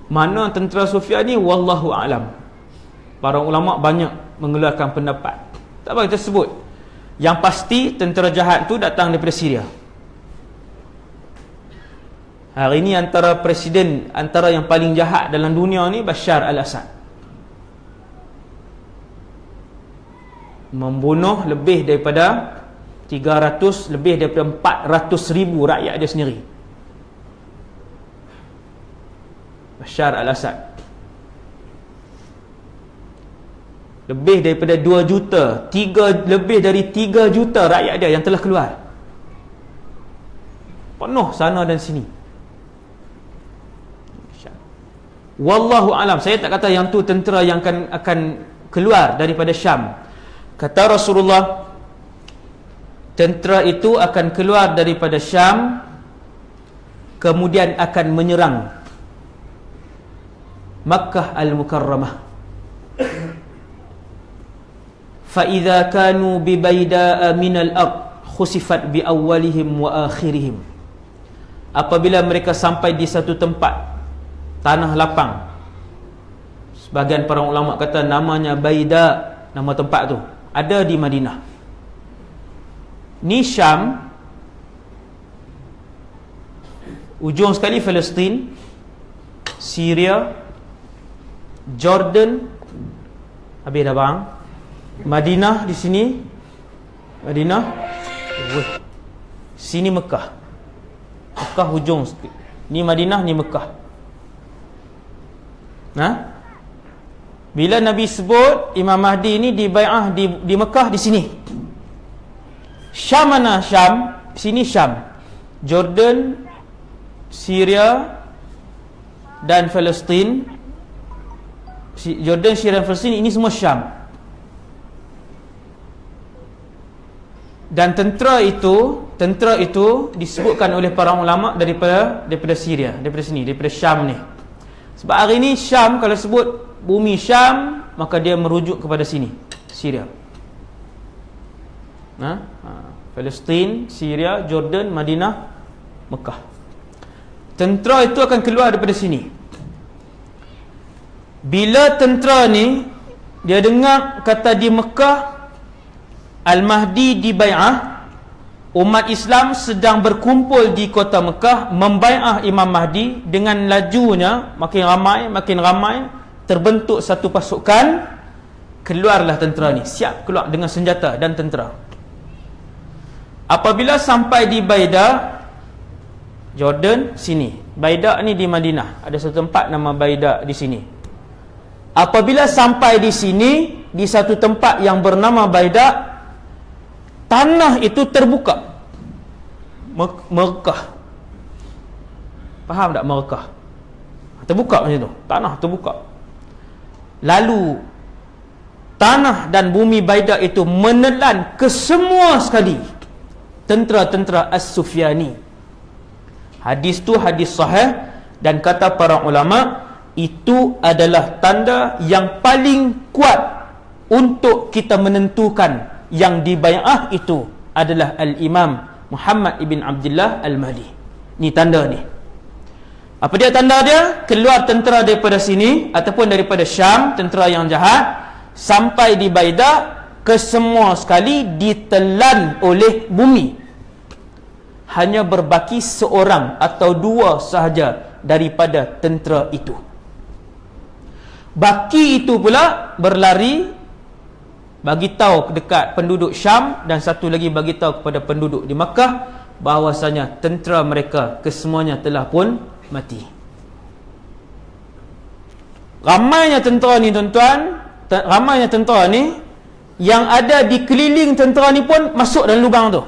Mana tentera Sufyani? Wallahu a'lam. Para ulama banyak mengeluarkan pendapat. Tak apa kita sebut. Yang pasti tentera jahat tu datang daripada Syria. Hari ini antara presiden, antara yang paling jahat dalam dunia ni Bashar al-Assad. Membunuh lebih daripada 300, lebih daripada 400,000 rakyat dia sendiri. Bashar al-Assad. Lebih daripada 2 juta, lebih dari 3 juta rakyat dia yang telah keluar. Penuh sana dan sini. Wallahu alam. Saya tak kata yang tu tentera yang akan keluar daripada Syam. Kata Rasulullah, tentera itu akan keluar daripada Syam, kemudian akan menyerang Makkah Al-Mukarramah. Fa idza kanu bi bayda'a minal ard khusifat bi awwalihim wa akhirihim. Apabila mereka sampai di satu tempat tanah lapang, sebagian para ulama kata namanya Baida, nama tempat tu ada di Madinah. Ni Syam, ujung sekali Palestin, Syria, Jordan, habis dah bang. Madinah di sini, Madinah, sini Mekah. Mekah hujung. Ni Madinah, ni Mekah. Bila Nabi sebut Imam Mahdi ni dibai'ah di Mekah, di sini. Syam mana? Syam, sini Syam. Jordan, Syria dan Palestin. Jordan, Syria dan Palestin, ini semua Syam. Dan tentera itu disebutkan oleh para ulama daripada Syria, daripada sini, daripada Syam ni. Sebab hari ni Syam, kalau sebut bumi Syam, maka dia merujuk kepada sini, Syria. Palestin, Syria, Jordan, Madinah, Mekah. Tentera itu akan keluar daripada sini. Bila tentera ni dia dengar kata di Mekah Al-Mahdi dibai'ah, umat Islam sedang berkumpul di kota Mekah membai'ah Imam Mahdi, dengan lajunya makin ramai, terbentuk satu pasukan, keluarlah tentera ni, siap keluar dengan senjata dan tentera. Apabila sampai di Baida, Jordan, sini. Baida ni di Madinah, ada satu tempat nama Baida di sini. Apabila sampai di sini, di satu tempat yang bernama Baida, tanah itu terbuka. Merekah. Faham tak merekah? Terbuka macam tu, tanah terbuka. Lalu tanah dan bumi Baida itu menelan ke semua sekali tentera-tentera As-Sufyani. Hadis tu hadis sahih, dan kata para ulama, itu adalah tanda yang paling kuat untuk kita menentukan yang dibai'ah itu adalah Al-Imam Muhammad ibn Abdullah Al-Mahdi. Ni tanda ni. Apa dia tanda dia? Keluar tentera daripada sini ataupun daripada Syam, tentera yang jahat, sampai di Baida, kesemua sekali ditelan oleh bumi. Hanya berbaki seorang atau dua sahaja daripada tentera itu. Baki itu pula berlari, bagi tahu dekat penduduk Syam, dan satu lagi bagi tahu kepada penduduk di Makkah bahawasanya tentera mereka kesemuanya telah pun mati. Ramainya tentera ni tuan-tuan, ramainya tentera ni, yang ada di keliling tentera ni pun masuk dalam lubang tu.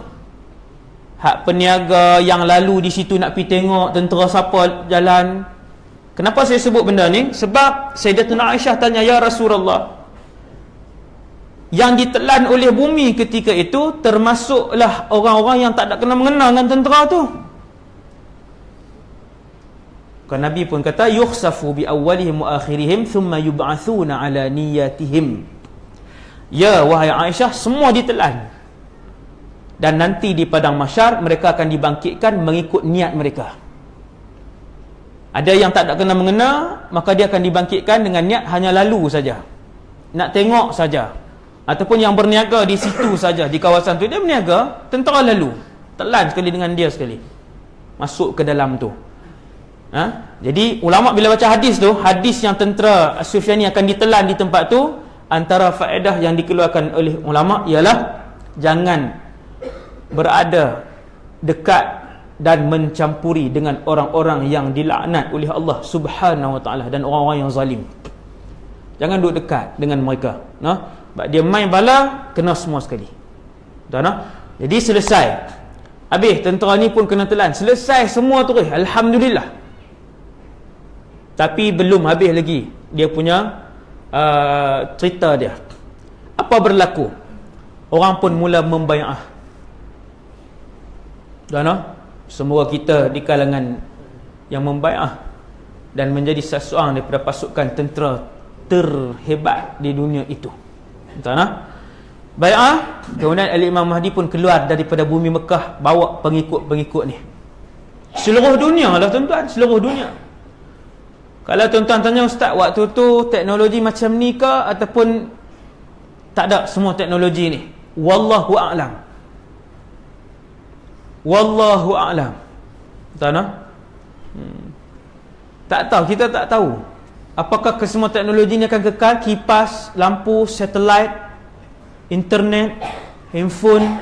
Hak peniaga yang lalu di situ nak pergi tengok tentera siapa jalan. Kenapa saya sebut benda ni? Sebab Sayyidatuna Aisyah tanya, ya Rasulullah, yang ditelan oleh bumi ketika itu termasuklah orang-orang yang tak ada kena mengenal dengan tentera tu. Kan Nabi pun kata, yukhsafu bi awwalihim wa akhirihim thumma yub'athuna ala niyatihim. Ya wahai Aisyah, semua ditelan, dan nanti di padang mahsyar mereka akan dibangkitkan mengikut niat mereka. Ada yang tak ada kena mengena, maka dia akan dibangkitkan dengan niat hanya lalu saja, nak tengok saja, ataupun yang berniaga di situ saja, di kawasan tu dia berniaga, tentera lalu, telan sekali dengan dia sekali, masuk ke dalam tu. Jadi ulama bila baca hadis tu, hadis yang tentera As-Sufyani akan ditelan di tempat tu, antara faedah yang dikeluarkan oleh ulama ialah jangan berada dekat dan mencampuri dengan orang-orang yang dilaknat oleh Allah Subhanahu wa taala dan orang-orang yang zalim. Jangan duduk dekat dengan mereka. Sebab dia main bala, kena semua sekali. Jadi selesai. Habis tentera ni pun kena telan. Selesai semua tu, alhamdulillah. Tapi belum habis lagi dia punya cerita dia. Apa berlaku? Orang pun mula membai'ah. Semoga kita di kalangan yang membai'ah dan menjadi seseorang daripada pasukan tentera terhebat di dunia itu. Bai'ah, kemudian Al-Imam Mahdi pun keluar daripada bumi Mekah, bawa pengikut-pengikut ni. Seluruh dunia lah tuan-tuan, seluruh dunia. Kalau tuan-tuan tanya, ustaz, waktu tu teknologi macam ni ke ataupun tak ada semua teknologi ni? Wallahu a'lam. Wallahu a'lam. Tak tahu, kita tak tahu apakah kesemua teknologi ni akan kekal. Kipas, lampu, satelit, internet, handphone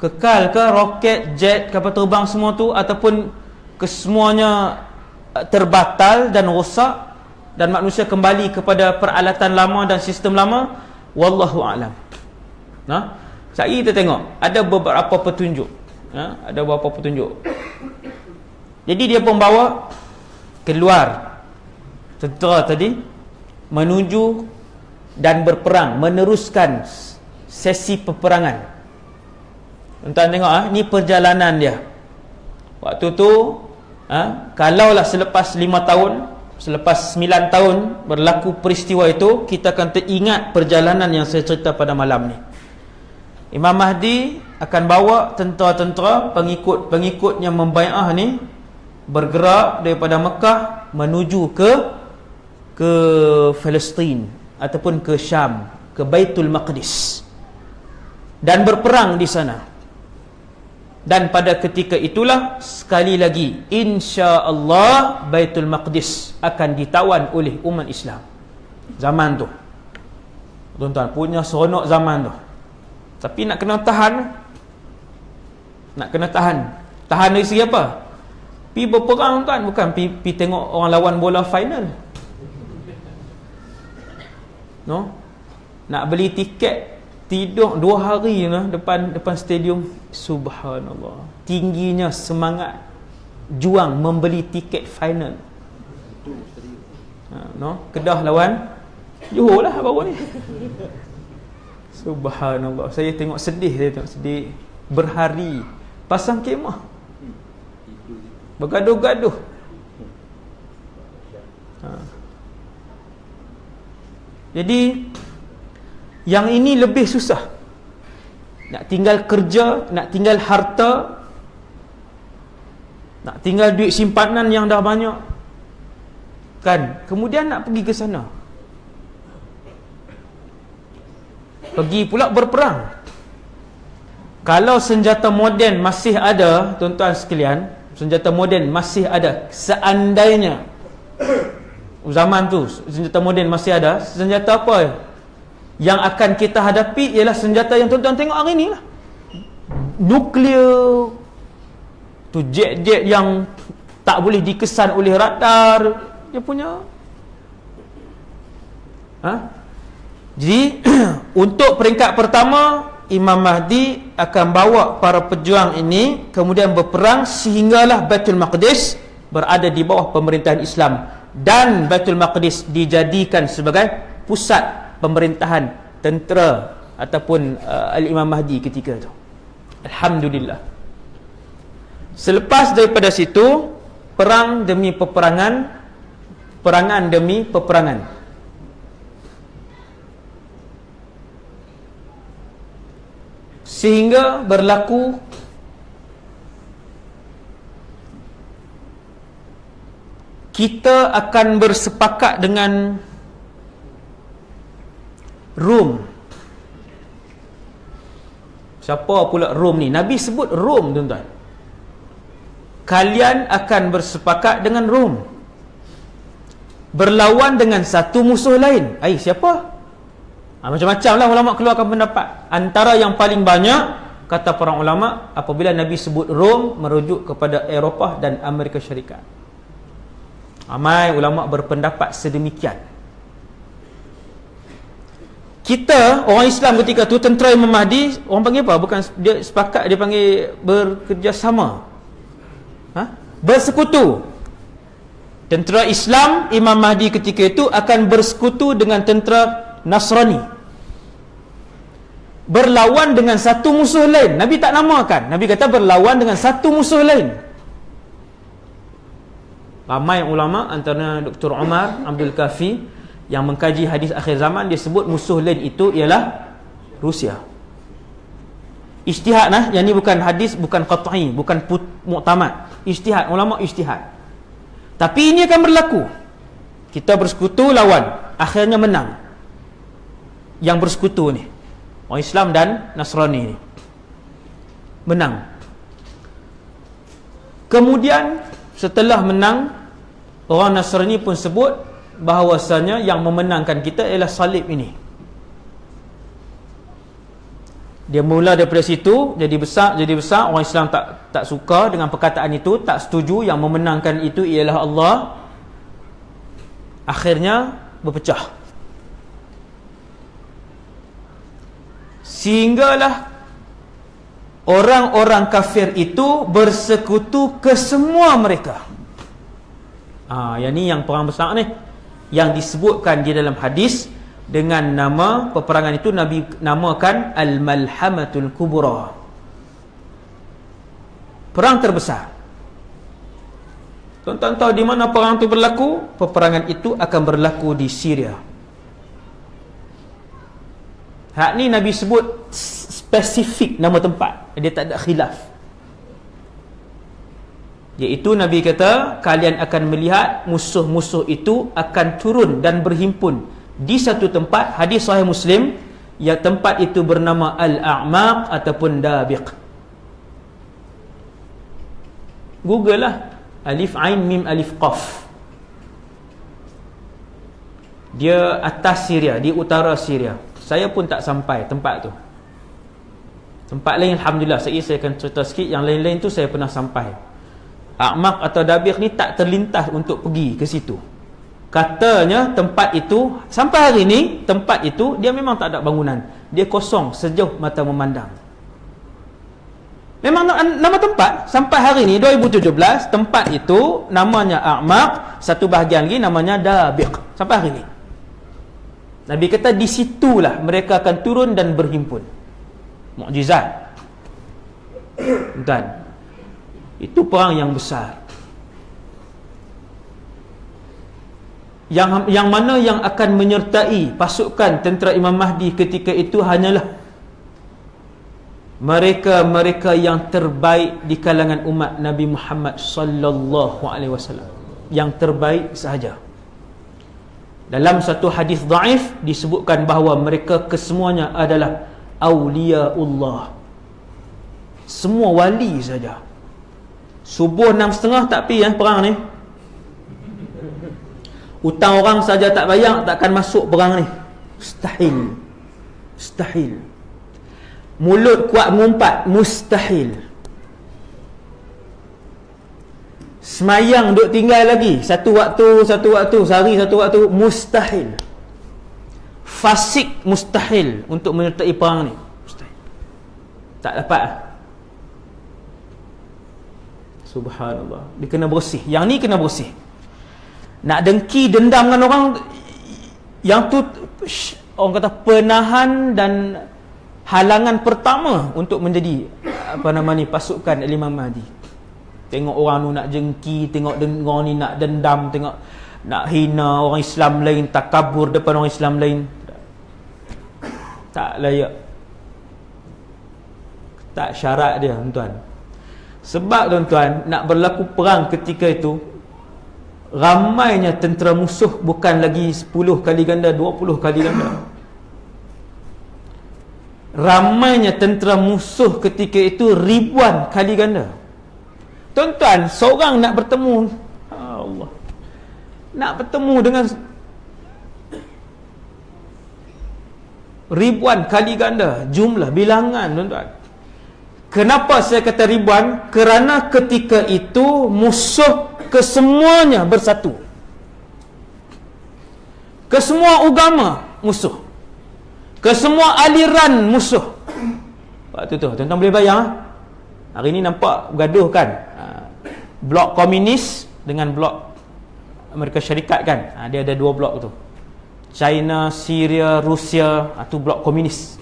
kekal ke? Roket, jet, kapal terbang semua tu, ataupun kesemuanya terbatal dan rosak, dan manusia kembali kepada peralatan lama dan sistem lama, wallahu a'lam. Saya kita tengok ada beberapa petunjuk. Ada beberapa petunjuk. Jadi dia pun bawa keluar tentera tadi menuju dan berperang, meneruskan sesi peperangan. Tuan-tuan tengok, ni perjalanan dia. Waktu tu kalaulah selepas 5 tahun, selepas 9 tahun berlaku peristiwa itu, kita akan teringat perjalanan yang saya cerita pada malam ni. Imam Mahdi akan bawa tentera-tentera, pengikut-pengikut yang membai'ah ni bergerak daripada Mekah menuju ke Palestin ataupun ke Syam, ke Baitul Maqdis, dan berperang di sana. Dan pada ketika itulah sekali lagi insya-Allah Baitul Maqdis akan ditawan oleh umat Islam. Zaman tu, tuan-tuan, punya seronok zaman tu. Tapi nak kena tahan. Tahan dari segi apa? Pi berperang kan, bukan pi tengok orang lawan bola final. Nak beli tiket, tidur 2 hari depan stadium. Subhanallah, tingginya semangat juang membeli tiket final. Kedah lawan Johor lah baru ni. Subhanallah, saya tengok sedih, berhari pasang kemah, bergaduh-gaduh. Jadi yang ini lebih susah. Nak tinggal kerja, nak tinggal harta, nak tinggal duit simpanan yang dah banyak, kan? Kemudian nak pergi ke sana, pergi pula berperang. Kalau senjata moden masih ada, tuan-tuan sekalian, senjata moden masih ada, seandainya zaman tu senjata moden masih ada, senjata apa yang akan kita hadapi ialah senjata yang tuan-tuan tengok hari ni lah. Nuklear tu, jet-jet yang tak boleh dikesan oleh radar, dia punya Jadi untuk peringkat pertama, Imam Mahdi akan bawa para pejuang ini kemudian berperang sehinggalah Baitul Maqdis berada di bawah pemerintahan Islam, dan Baitul Maqdis dijadikan sebagai pusat pemerintahan tentera ataupun Al-Imam Mahdi ketika itu. Alhamdulillah. Selepas daripada situ, perang demi peperangan, perangan demi peperangan. Sehingga berlaku kita akan bersepakat dengan Rom. Siapa pula Rom ni? Nabi sebut Rom, tuan-tuan. Kalian akan bersepakat dengan Rom, berlawan dengan satu musuh lain. Siapa? Macam-macam lah ulama keluarkan pendapat. Antara yang paling banyak, kata para ulama, apabila Nabi sebut Rom, merujuk kepada Eropah dan Amerika Syarikat. Ramai ulama berpendapat sedemikian. Kita, orang Islam ketika tu, tentera Imam Mahdi, orang panggil apa? Bukan dia sepakat, dia panggil bekerjasama, bersekutu. Tentera Islam Imam Mahdi ketika itu akan bersekutu dengan tentera Nasrani, berlawan dengan satu musuh lain. Nabi tak namakan, Nabi kata berlawan dengan satu musuh lain. Ramai ulama, antaranya Dr. Umar Abdul Kafi yang mengkaji hadis akhir zaman, dia sebut musuh lain itu ialah Rusia. Ijtihad lah, yang ni bukan hadis, bukan qat'i, bukan muktamad. Ijtihad, ulama ijtihad. Tapi ini akan berlaku. Kita bersekutu lawan, akhirnya menang yang bersekutu ni, orang Islam dan Nasrani ni, menang. Kemudian setelah menang, orang Nasrani pun sebut bahawasanya yang memenangkan kita ialah salib ini. Dia mula daripada situ, jadi besar. Orang Islam tak suka dengan perkataan itu, tak setuju. Yang memenangkan itu ialah Allah. akhirnya berpecah. Sehinggalah orang-orang kafir itu bersekutu ke semua mereka. Yang ni yang perang besar ni, yang disebutkan di dalam hadis dengan nama peperangan itu Nabi namakan Al-Malhamatul Kubra, perang terbesar. Tuan-tuan tahu di mana perang itu berlaku? Peperangan itu akan berlaku di Syria. Hak ni Nabi sebut spesifik nama tempat, dia tak ada khilaf. Iaitu Nabi kata, kalian akan melihat musuh-musuh itu akan turun dan berhimpun di satu tempat. Hadis Sahih Muslim, yang tempat itu bernama Al-A'maq ataupun Dabiq. Google lah, Alif Ain Mim Alif Qaf. Dia atas Syria, di utara Syria. Saya pun tak sampai tempat tu. Tempat lain alhamdulillah, saya akan cerita sikit. Yang lain-lain tu saya pernah sampai. A'maq atau Dabiq ni tak terlintas untuk pergi ke situ. Katanya tempat itu sampai hari ni, tempat itu dia memang tak ada bangunan, dia kosong sejauh mata memandang. Memang nama tempat sampai hari ni 2017, tempat itu namanya A'maq, satu bahagian lagi namanya Dabiq sampai hari ni. Nabi kata di situlah mereka akan turun dan berhimpun. Mukjizat. Dan itu perang yang besar. Yang mana yang akan menyertai pasukan tentera Imam Mahdi ketika itu hanyalah mereka-mereka yang terbaik di kalangan umat Nabi Muhammad sallallahu alaihi wasallam. Yang terbaik sahaja. Dalam satu hadis dhaif disebutkan bahawa mereka kesemuanya adalah awliyaullah. Semua wali saja. Subuh 6.30 tak pergi perang ni. Hutang orang saja tak bayar, takkan masuk perang ni. Mustahil. Mustahil. Mulut kuat mengumpat, mustahil. Semayang duk tinggal lagi satu waktu, sehari satu waktu, mustahil. Fasik mustahil untuk menyertai perang ni. Mustahil. Tak dapat. Subhanallah. Dia kena bersih. Yang ni kena bersih. Nak dengki dendam dengan orang, yang tu orang kata penahan dan halangan pertama untuk menjadi pasukan Imam Mahdi. Tengok orang tu nak jengki, tengok orang ni nak dendam, tengok nak hina orang Islam lain, takabur depan orang Islam lain. Tak layak. Tak syarat dia, tuan-tuan. Sebab tuan-tuan, nak berlaku perang ketika itu, ramainya tentera musuh bukan lagi 10 kali ganda, 20 kali ganda. Ramainya tentera musuh ketika itu ribuan kali ganda. Tuan-tuan, seorang nak bertemu, Allah, nak bertemu dengan ribuan kali ganda jumlah, bilangan, tuan-tuan. Kenapa saya kata ribuan? Kerana ketika itu musuh kesemuanya bersatu. Kesemua agama musuh. Kesemua aliran musuh. Waktu tu, tuan-tuan boleh bayang, hari ni nampak bergaduh kan, blok komunis dengan blok Amerika Syarikat kan. Dia ada dua blok tu, China, Syria, Rusia, tu blok komunis.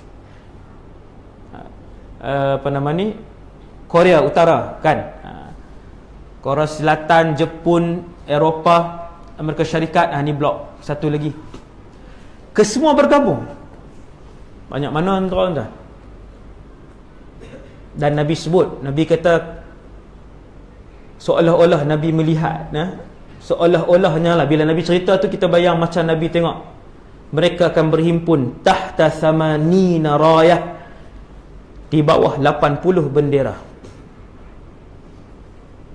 Korea Utara kan, Korea Selatan, Jepun, Eropah, Amerika Syarikat, ni blok satu lagi. Kesemua bergabung. Banyak mana tuan-tuan. Dan Nabi sebut, Nabi kata seolah-olah Nabi melihat, seolah-olahnya lah, bila Nabi cerita tu kita bayang macam Nabi tengok mereka akan berhimpun tahta thamanina rayah, di bawah 80 bendera.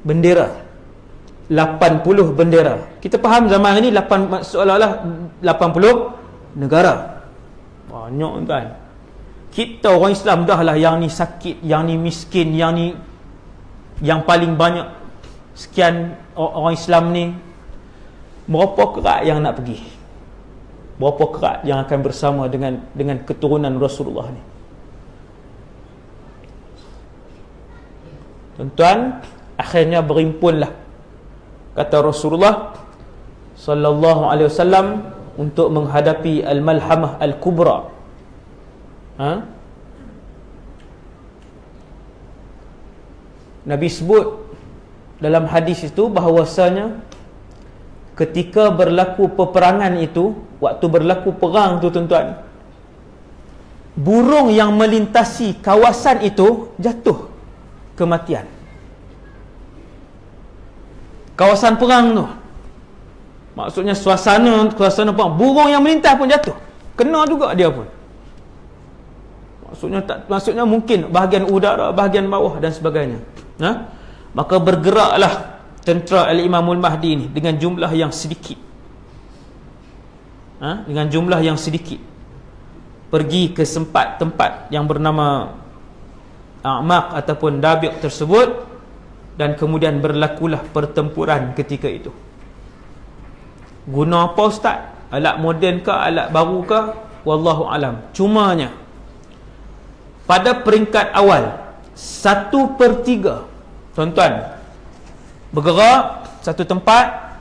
Bendera 80 bendera. Kita faham zaman ini seolah-olah 80 negara. Banyak tuan. Kita orang Islam dah lah yang ni sakit, yang ni miskin, yang ni yang paling banyak sekian orang Islam ni Berapa kerat yang nak pergi? Berapa kerat yang akan bersama dengan keturunan Rasulullah ni? Tuan-tuan, akhirnya berimpunlah, kata Rasulullah sallallahu alaihi wasallam, untuk menghadapi al-malhamah al-kubra. Nabi sebut dalam hadis itu bahawasanya ketika berlaku peperangan itu, waktu berlaku perang tu tuan-tuan, burung yang melintasi kawasan itu jatuh kematian. Kawasan perang tu, maksudnya suasana perang, burung yang melintas pun jatuh, kena juga dia pun. Maksudnya mungkin bahagian udara, bahagian bawah dan sebagainya. Maka bergeraklah tentera Al-Imamul Mahdi ni dengan jumlah yang sedikit. Dengan jumlah yang sedikit, pergi ke tempat yang bernama A'maq ataupun Dabiq tersebut, dan kemudian berlakulah pertempuran ketika itu. Guna apa ustaz? Alat moden ke, alat baru ke? Wallahu alam. Cumanya pada peringkat awal 1/3, tuan-tuan, bergerak satu tempat,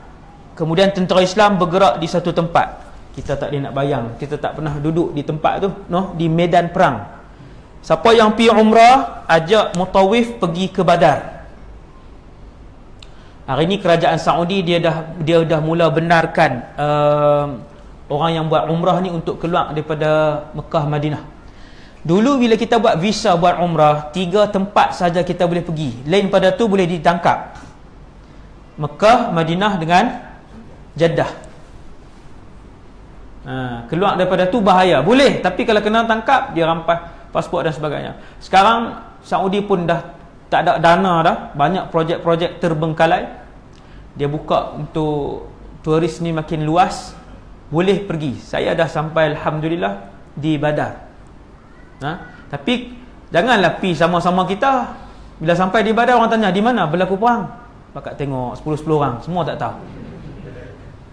kemudian tentera Islam bergerak di satu tempat. Kita tak boleh nak bayang, kita tak pernah duduk di tempat tu, di medan perang. Siapa yang pergi umrah, ajak mutawif pergi ke Badar. Hari ni kerajaan Saudi dia dah mula benarkan orang yang buat umrah ni untuk keluar daripada Mekah, Madinah. Dulu bila kita buat visa buat umrah, 3 tempat saja kita boleh pergi. Lain pada tu boleh ditangkap. Mekah, Madinah dengan Jeddah. Keluar daripada tu bahaya. Boleh, tapi kalau kena tangkap, dia rampas pasport dan sebagainya. Sekarang Saudi pun dah tak ada dana dah. Banyak projek-projek terbengkalai. Dia buka untuk turis ni makin luas. Boleh pergi. Saya dah sampai alhamdulillah di Badar. Tapi janganlah pergi sama-sama kita. Bila sampai di Badar, orang tanya, di mana berlaku perang? Bakat tengok 10 orang, semua tak tahu.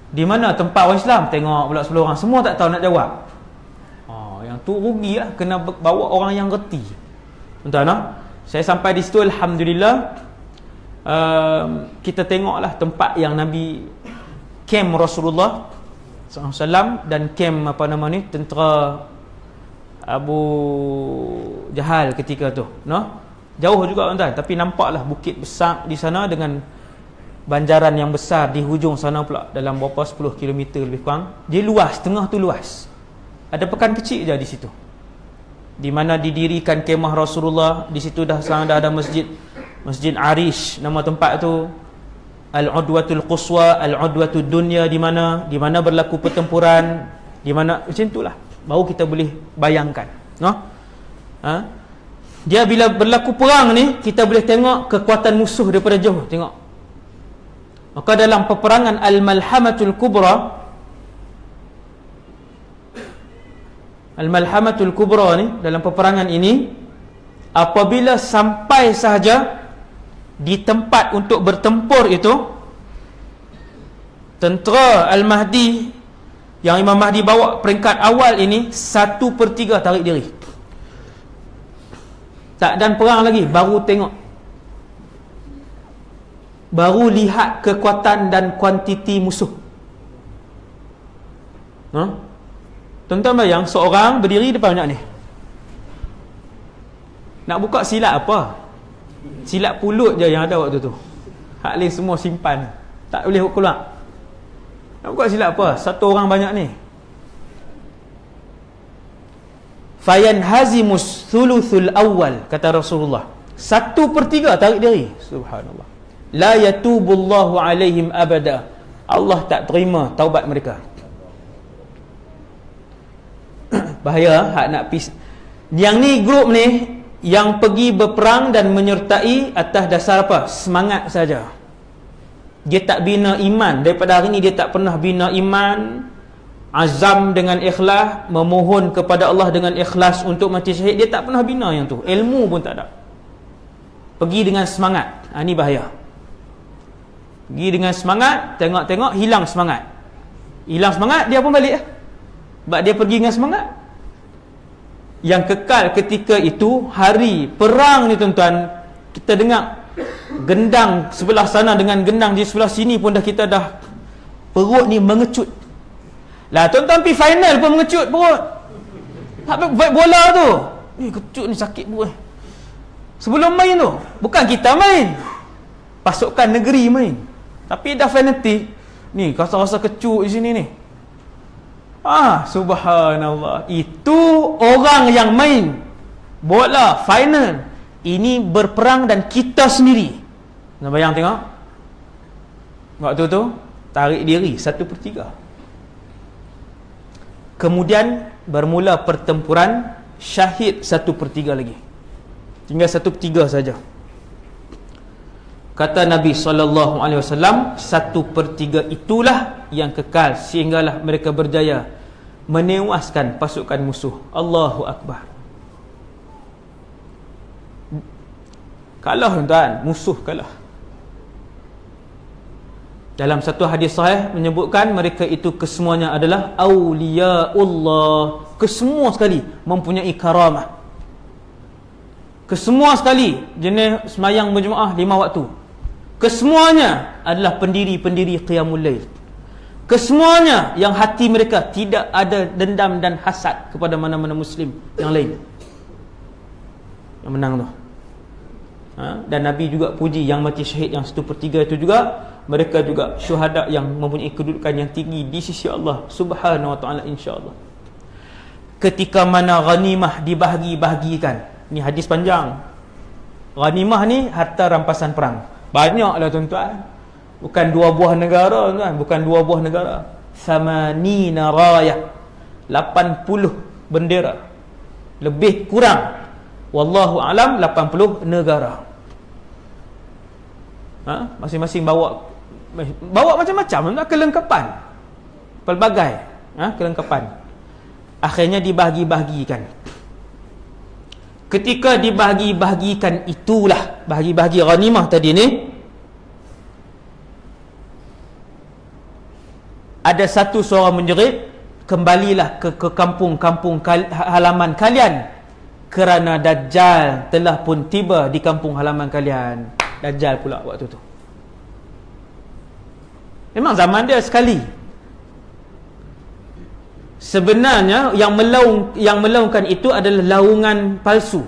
Di mana tempat orang Islam? Tengok pula 10 orang, semua tak tahu nak jawab. Yang tu rugi lah, kena bawa orang yang reti. Tuan-tuan, saya sampai di situ alhamdulillah. Kita tengoklah tempat yang Nabi camp Rasulullah SAW dan camp tentera Abu Jahal ketika tu. Jauh juga tuan-tuan, tapi nampaklah bukit besar di sana dengan banjaran yang besar di hujung sana pula, dalam berapa 10 km lebih kurang. Dia luas, tengah tu luas. Ada pekan kecil je di situ, di mana didirikan kemah Rasulullah. Di situ dah ada masjid Arish, nama tempat tu. Al-Udwatul Quswa, Al-Udwatul Dunya, di mana berlaku pertempuran, di mana macam itulah. Baru kita boleh bayangkan. Dia bila berlaku perang ni, kita boleh tengok kekuatan musuh daripada jauh. Tengok. Maka dalam peperangan Al-Malhamatul Kubra, Al-Malhamatul Kubra ni, dalam peperangan ini, apabila sampai sahaja di tempat untuk bertempur itu, tentera Al-Mahdi yang Imam Mahdi bawa peringkat awal ini 1/3 tarik diri. Tak dan perang lagi, baru tengok, baru lihat kekuatan dan kuantiti musuh. Tuan-tuan bayang, seorang berdiri depan banyak ni, nak buka silat apa? Silat pulut je yang ada waktu tu. Hak lain semua simpan, tak boleh keluar. Nak buka silat apa? Satu orang banyak ni. Fayanhazimus thuluthul awal, kata Rasulullah. 1/3 tarik diri. Subhanallah. La yatubullahu alaihim abada. Allah tak terima taubat mereka. Bahaya hak nak pergi. Yang ni, grup ni yang pergi berperang dan menyertai atas dasar apa? Semangat saja. Dia tak bina iman. Daripada hari ni dia tak pernah bina iman, azam dengan ikhlas, memohon kepada Allah dengan ikhlas untuk mati syahid. Dia tak pernah bina yang tu. Ilmu pun tak ada. Pergi dengan semangat. Ini bahaya. Pergi dengan semangat, tengok-tengok hilang semangat. Hilang semangat, dia pun balik. Sebab dia pergi dengan semangat. Yang kekal ketika itu hari perang ni tuan-tuan, kita dengar gendang sebelah sana dengan gendang di sebelah sini pun kita dah perut ni mengecut. Lah tuan-tuan pergi final pun mengecut perut. Baik bola tu. Kecut ni sakit perut. Sebelum main tu, bukan kita main, pasukan negeri main. Tapi dah fanatik. Ni rasa-rasa kecut di sini ni. Subhanallah. Itu orang yang main bola final. Ini berperang dan kita sendiri. Nak bayang tengok. Waktu tu tarik diri 1/3. Kemudian bermula pertempuran, syahid 1/3 lagi. Tinggal 1/3 saja. Kata Nabi SAW, 1/3 itulah yang kekal sehinggalah mereka berjaya menewaskan pasukan musuh. Allahu Akbar. Kalah tuan, musuh kalah. Dalam satu hadis sahih menyebutkan mereka itu kesemuanya adalah awliyaullah. Kesemua sekali mempunyai karamah. Kesemua sekali jenis semayang berjemaah 5 waktu. Kesemuanya adalah pendiri-pendiri qiyamul lail. Kesemuanya yang hati mereka tidak ada dendam dan hasad kepada mana-mana muslim yang lain. Yang menang tu. Dan Nabi juga puji yang mati syahid yang 1/3 itu juga, mereka juga syuhada yang mempunyai kedudukan yang tinggi di sisi Allah Subhanahu wa taala, insya-Allah. Ketika mana ghanimah dibahagi-bahagikan. Ni hadis panjang. Ghanimah ni harta rampasan perang. Banyaklah tuan-tuan. Bukan 2 buah negara tuan, bukan 2 buah negara. 80 rayah. 80 bendera. Lebih kurang wallahu alam 80 negara. Masing-masing bawa macam-macam kelengkapan. Pelbagai kelengkapan. Akhirnya dibahagi-bahagikan. Ketika dibahagi-bahagikan itulah, bahagi-bahagi ghanimah tadi ni, ada satu suara menjerit, kembalilah ke kampung-kampung halaman kalian, kerana Dajjal telah pun tiba di kampung halaman kalian. Dajjal pula waktu tu. Memang zaman dia sekali. Sebenarnya yang melaungkan itu adalah laungan palsu.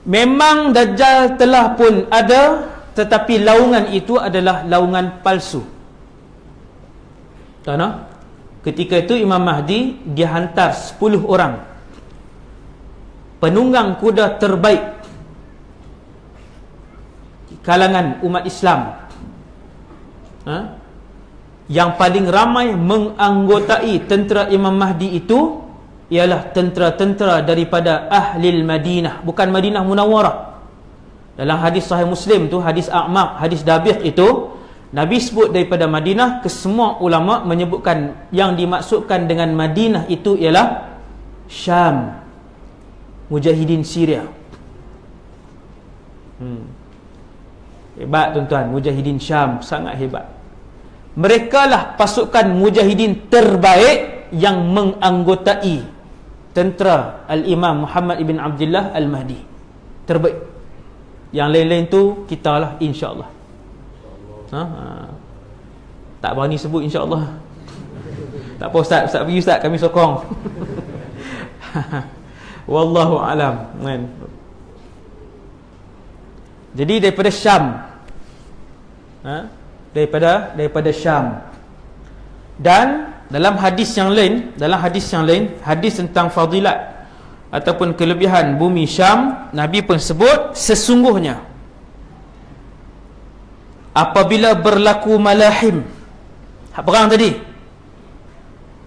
Memang Dajjal telah pun ada, tetapi laungan itu adalah laungan palsu. Tahu? Ketika itu Imam Mahdi dia hantar 10 orang penunggang kuda terbaik kalangan umat Islam, yang paling ramai menganggotai tentera Imam Mahdi itu ialah tentera-tentera daripada Ahlil Madinah, bukan Madinah Munawwarah. Dalam hadis Sahih Muslim tu, hadis A'maq, hadis Dabiq itu, Nabi sebut daripada Madinah. Kesemua ulama menyebutkan yang dimaksudkan dengan Madinah itu ialah Syam, Mujahidin Syria. Hebat tuan-tuan, Mujahidin Syam sangat hebat. Mereka lah pasukan Mujahidin terbaik yang menganggotai tentera Al-Imam Muhammad ibn Abdullah Al-Mahdi. Terbaik. Yang lain-lain tu kita lah, insya-Allah. Tak berani sebut insya-Allah. Tak apa Ustaz, Ustaz pergi Ustaz, kami sokong. Wallahu alam. Jadi daripada Syam. Daripada Syam. Dan dalam hadis yang lain, hadis tentang fadilat ataupun kelebihan bumi Syam, Nabi pun sebut sesungguhnya apabila berlaku malahim, perang tadi,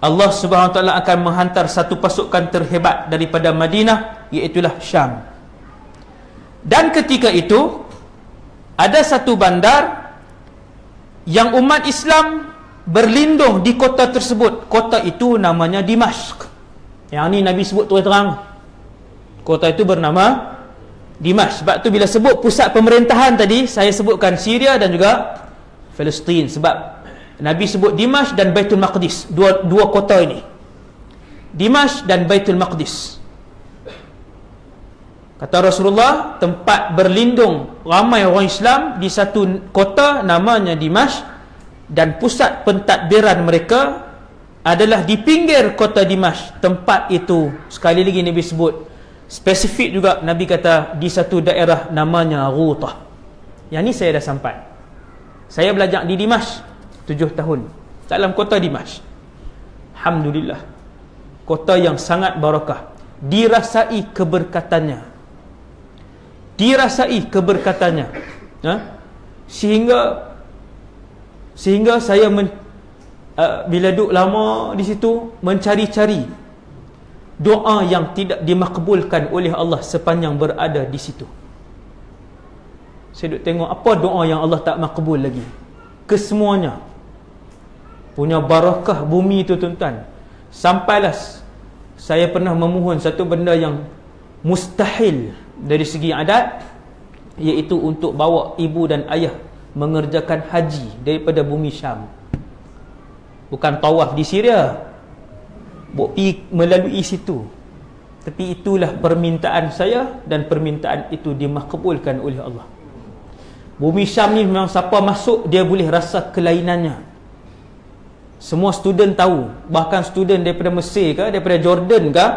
Allah Subhanahu Wa Taala akan menghantar satu pasukan terhebat daripada Madinah, iaitulah Syam. Dan ketika itu ada satu bandar yang umat Islam berlindung di kota tersebut. Kota itu namanya Dimashq. Yang ni Nabi sebut terang-terang. Kota itu bernama Dimash. Sebab tu bila sebut pusat pemerintahan tadi, saya sebutkan Syria dan juga Palestin. Sebab Nabi sebut Dimash dan Baitul Maqdis, dua kota ini, Dimash dan Baitul Maqdis. Kata Rasulullah, tempat berlindung ramai orang Islam di satu kota namanya Dimash, dan pusat pentadbiran mereka adalah di pinggir kota Dimash. Tempat itu sekali lagi Nabi sebut spesifik juga, Nabi kata di satu daerah namanya Ghutah. Yang ni saya dah sampai. Saya belajar di Dimash 7 tahun dalam kota Dimash. Alhamdulillah, kota yang sangat barakah, dirasai keberkatannya, sehingga saya bila duduk lama di situ mencari-cari doa yang tidak dimakbulkan oleh Allah sepanjang berada di situ. Saya duk tengok apa doa yang Allah tak makbul lagi. Kesemuanya punya barakah bumi itu, tuan-tuan. Sampailah saya pernah memohon satu benda yang mustahil dari segi adat, iaitu untuk bawa ibu dan ayah mengerjakan haji daripada bumi Syam. Bukan tawaf di Syria, pergi melalui situ. Tapi itulah permintaan saya, dan permintaan itu dimakbulkan oleh Allah. Bumi Syam ni memang siapa masuk dia boleh rasa kelainannya. Semua student tahu, bahkan student daripada Mesir ke, daripada Jordan ke,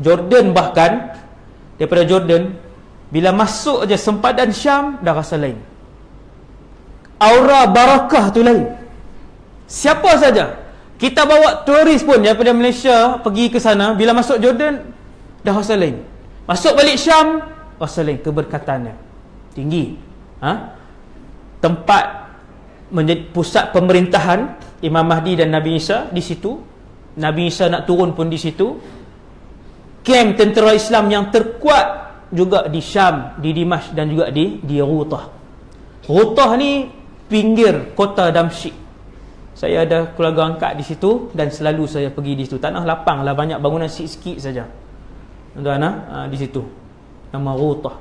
Jordan, bahkan daripada Jordan, bila masuk aja sempadan Syam dah rasa lain. Aura barakah tu lain. Siapa saja kita bawa turis pun daripada Malaysia pergi ke sana, bila masuk Jordan dah rasa lain. Masuk balik Syam rasa lain, keberkatannya tinggi. Tempat menjadi pusat pemerintahan Imam Mahdi dan Nabi Isa di situ. Nabi Isa nak turun pun di situ. Kem tentera Islam yang terkuat juga di Syam, di Dimash dan juga di Ghutah. Ghutah ni pinggir kota Damsyik. Saya ada keluarga angkat di situ dan selalu saya pergi di situ. Tanah lapang lah, banyak bangunan sikit-sikit saja. Tuan-tuan, di situ. Nama Ghutah.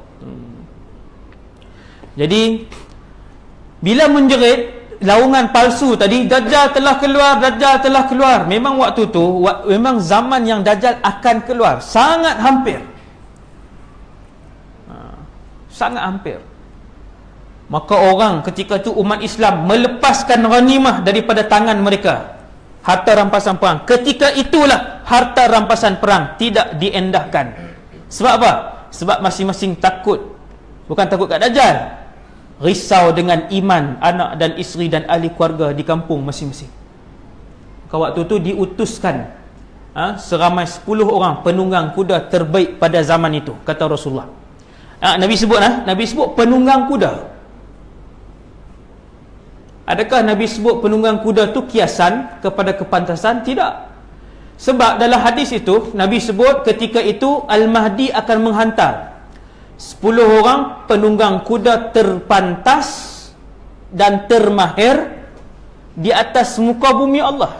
Jadi bila menjerit laungan palsu tadi, Dajjal telah keluar. Memang waktu tu memang zaman yang Dajjal akan keluar, sangat hampir. Sangat hampir. Maka orang ketika itu, umat Islam melepaskan ghanimah daripada tangan mereka, harta rampasan perang. Ketika itulah harta rampasan perang tidak diendahkan. Sebab apa? Sebab masing-masing takut. Bukan takut kat Dajjal, risau dengan iman anak dan isteri dan ahli keluarga di kampung masing-masing. Maka waktu itu diutuskan seramai 10 orang penunggang kuda terbaik pada zaman itu, kata Rasulullah. Nabi sebut penunggang kuda. Adakah Nabi sebut penunggang kuda tu kiasan kepada kepantasan? Tidak. Sebab dalam hadis itu Nabi sebut ketika itu Al-Mahdi akan menghantar 10 orang penunggang kuda terpantas dan termahir di atas muka bumi Allah.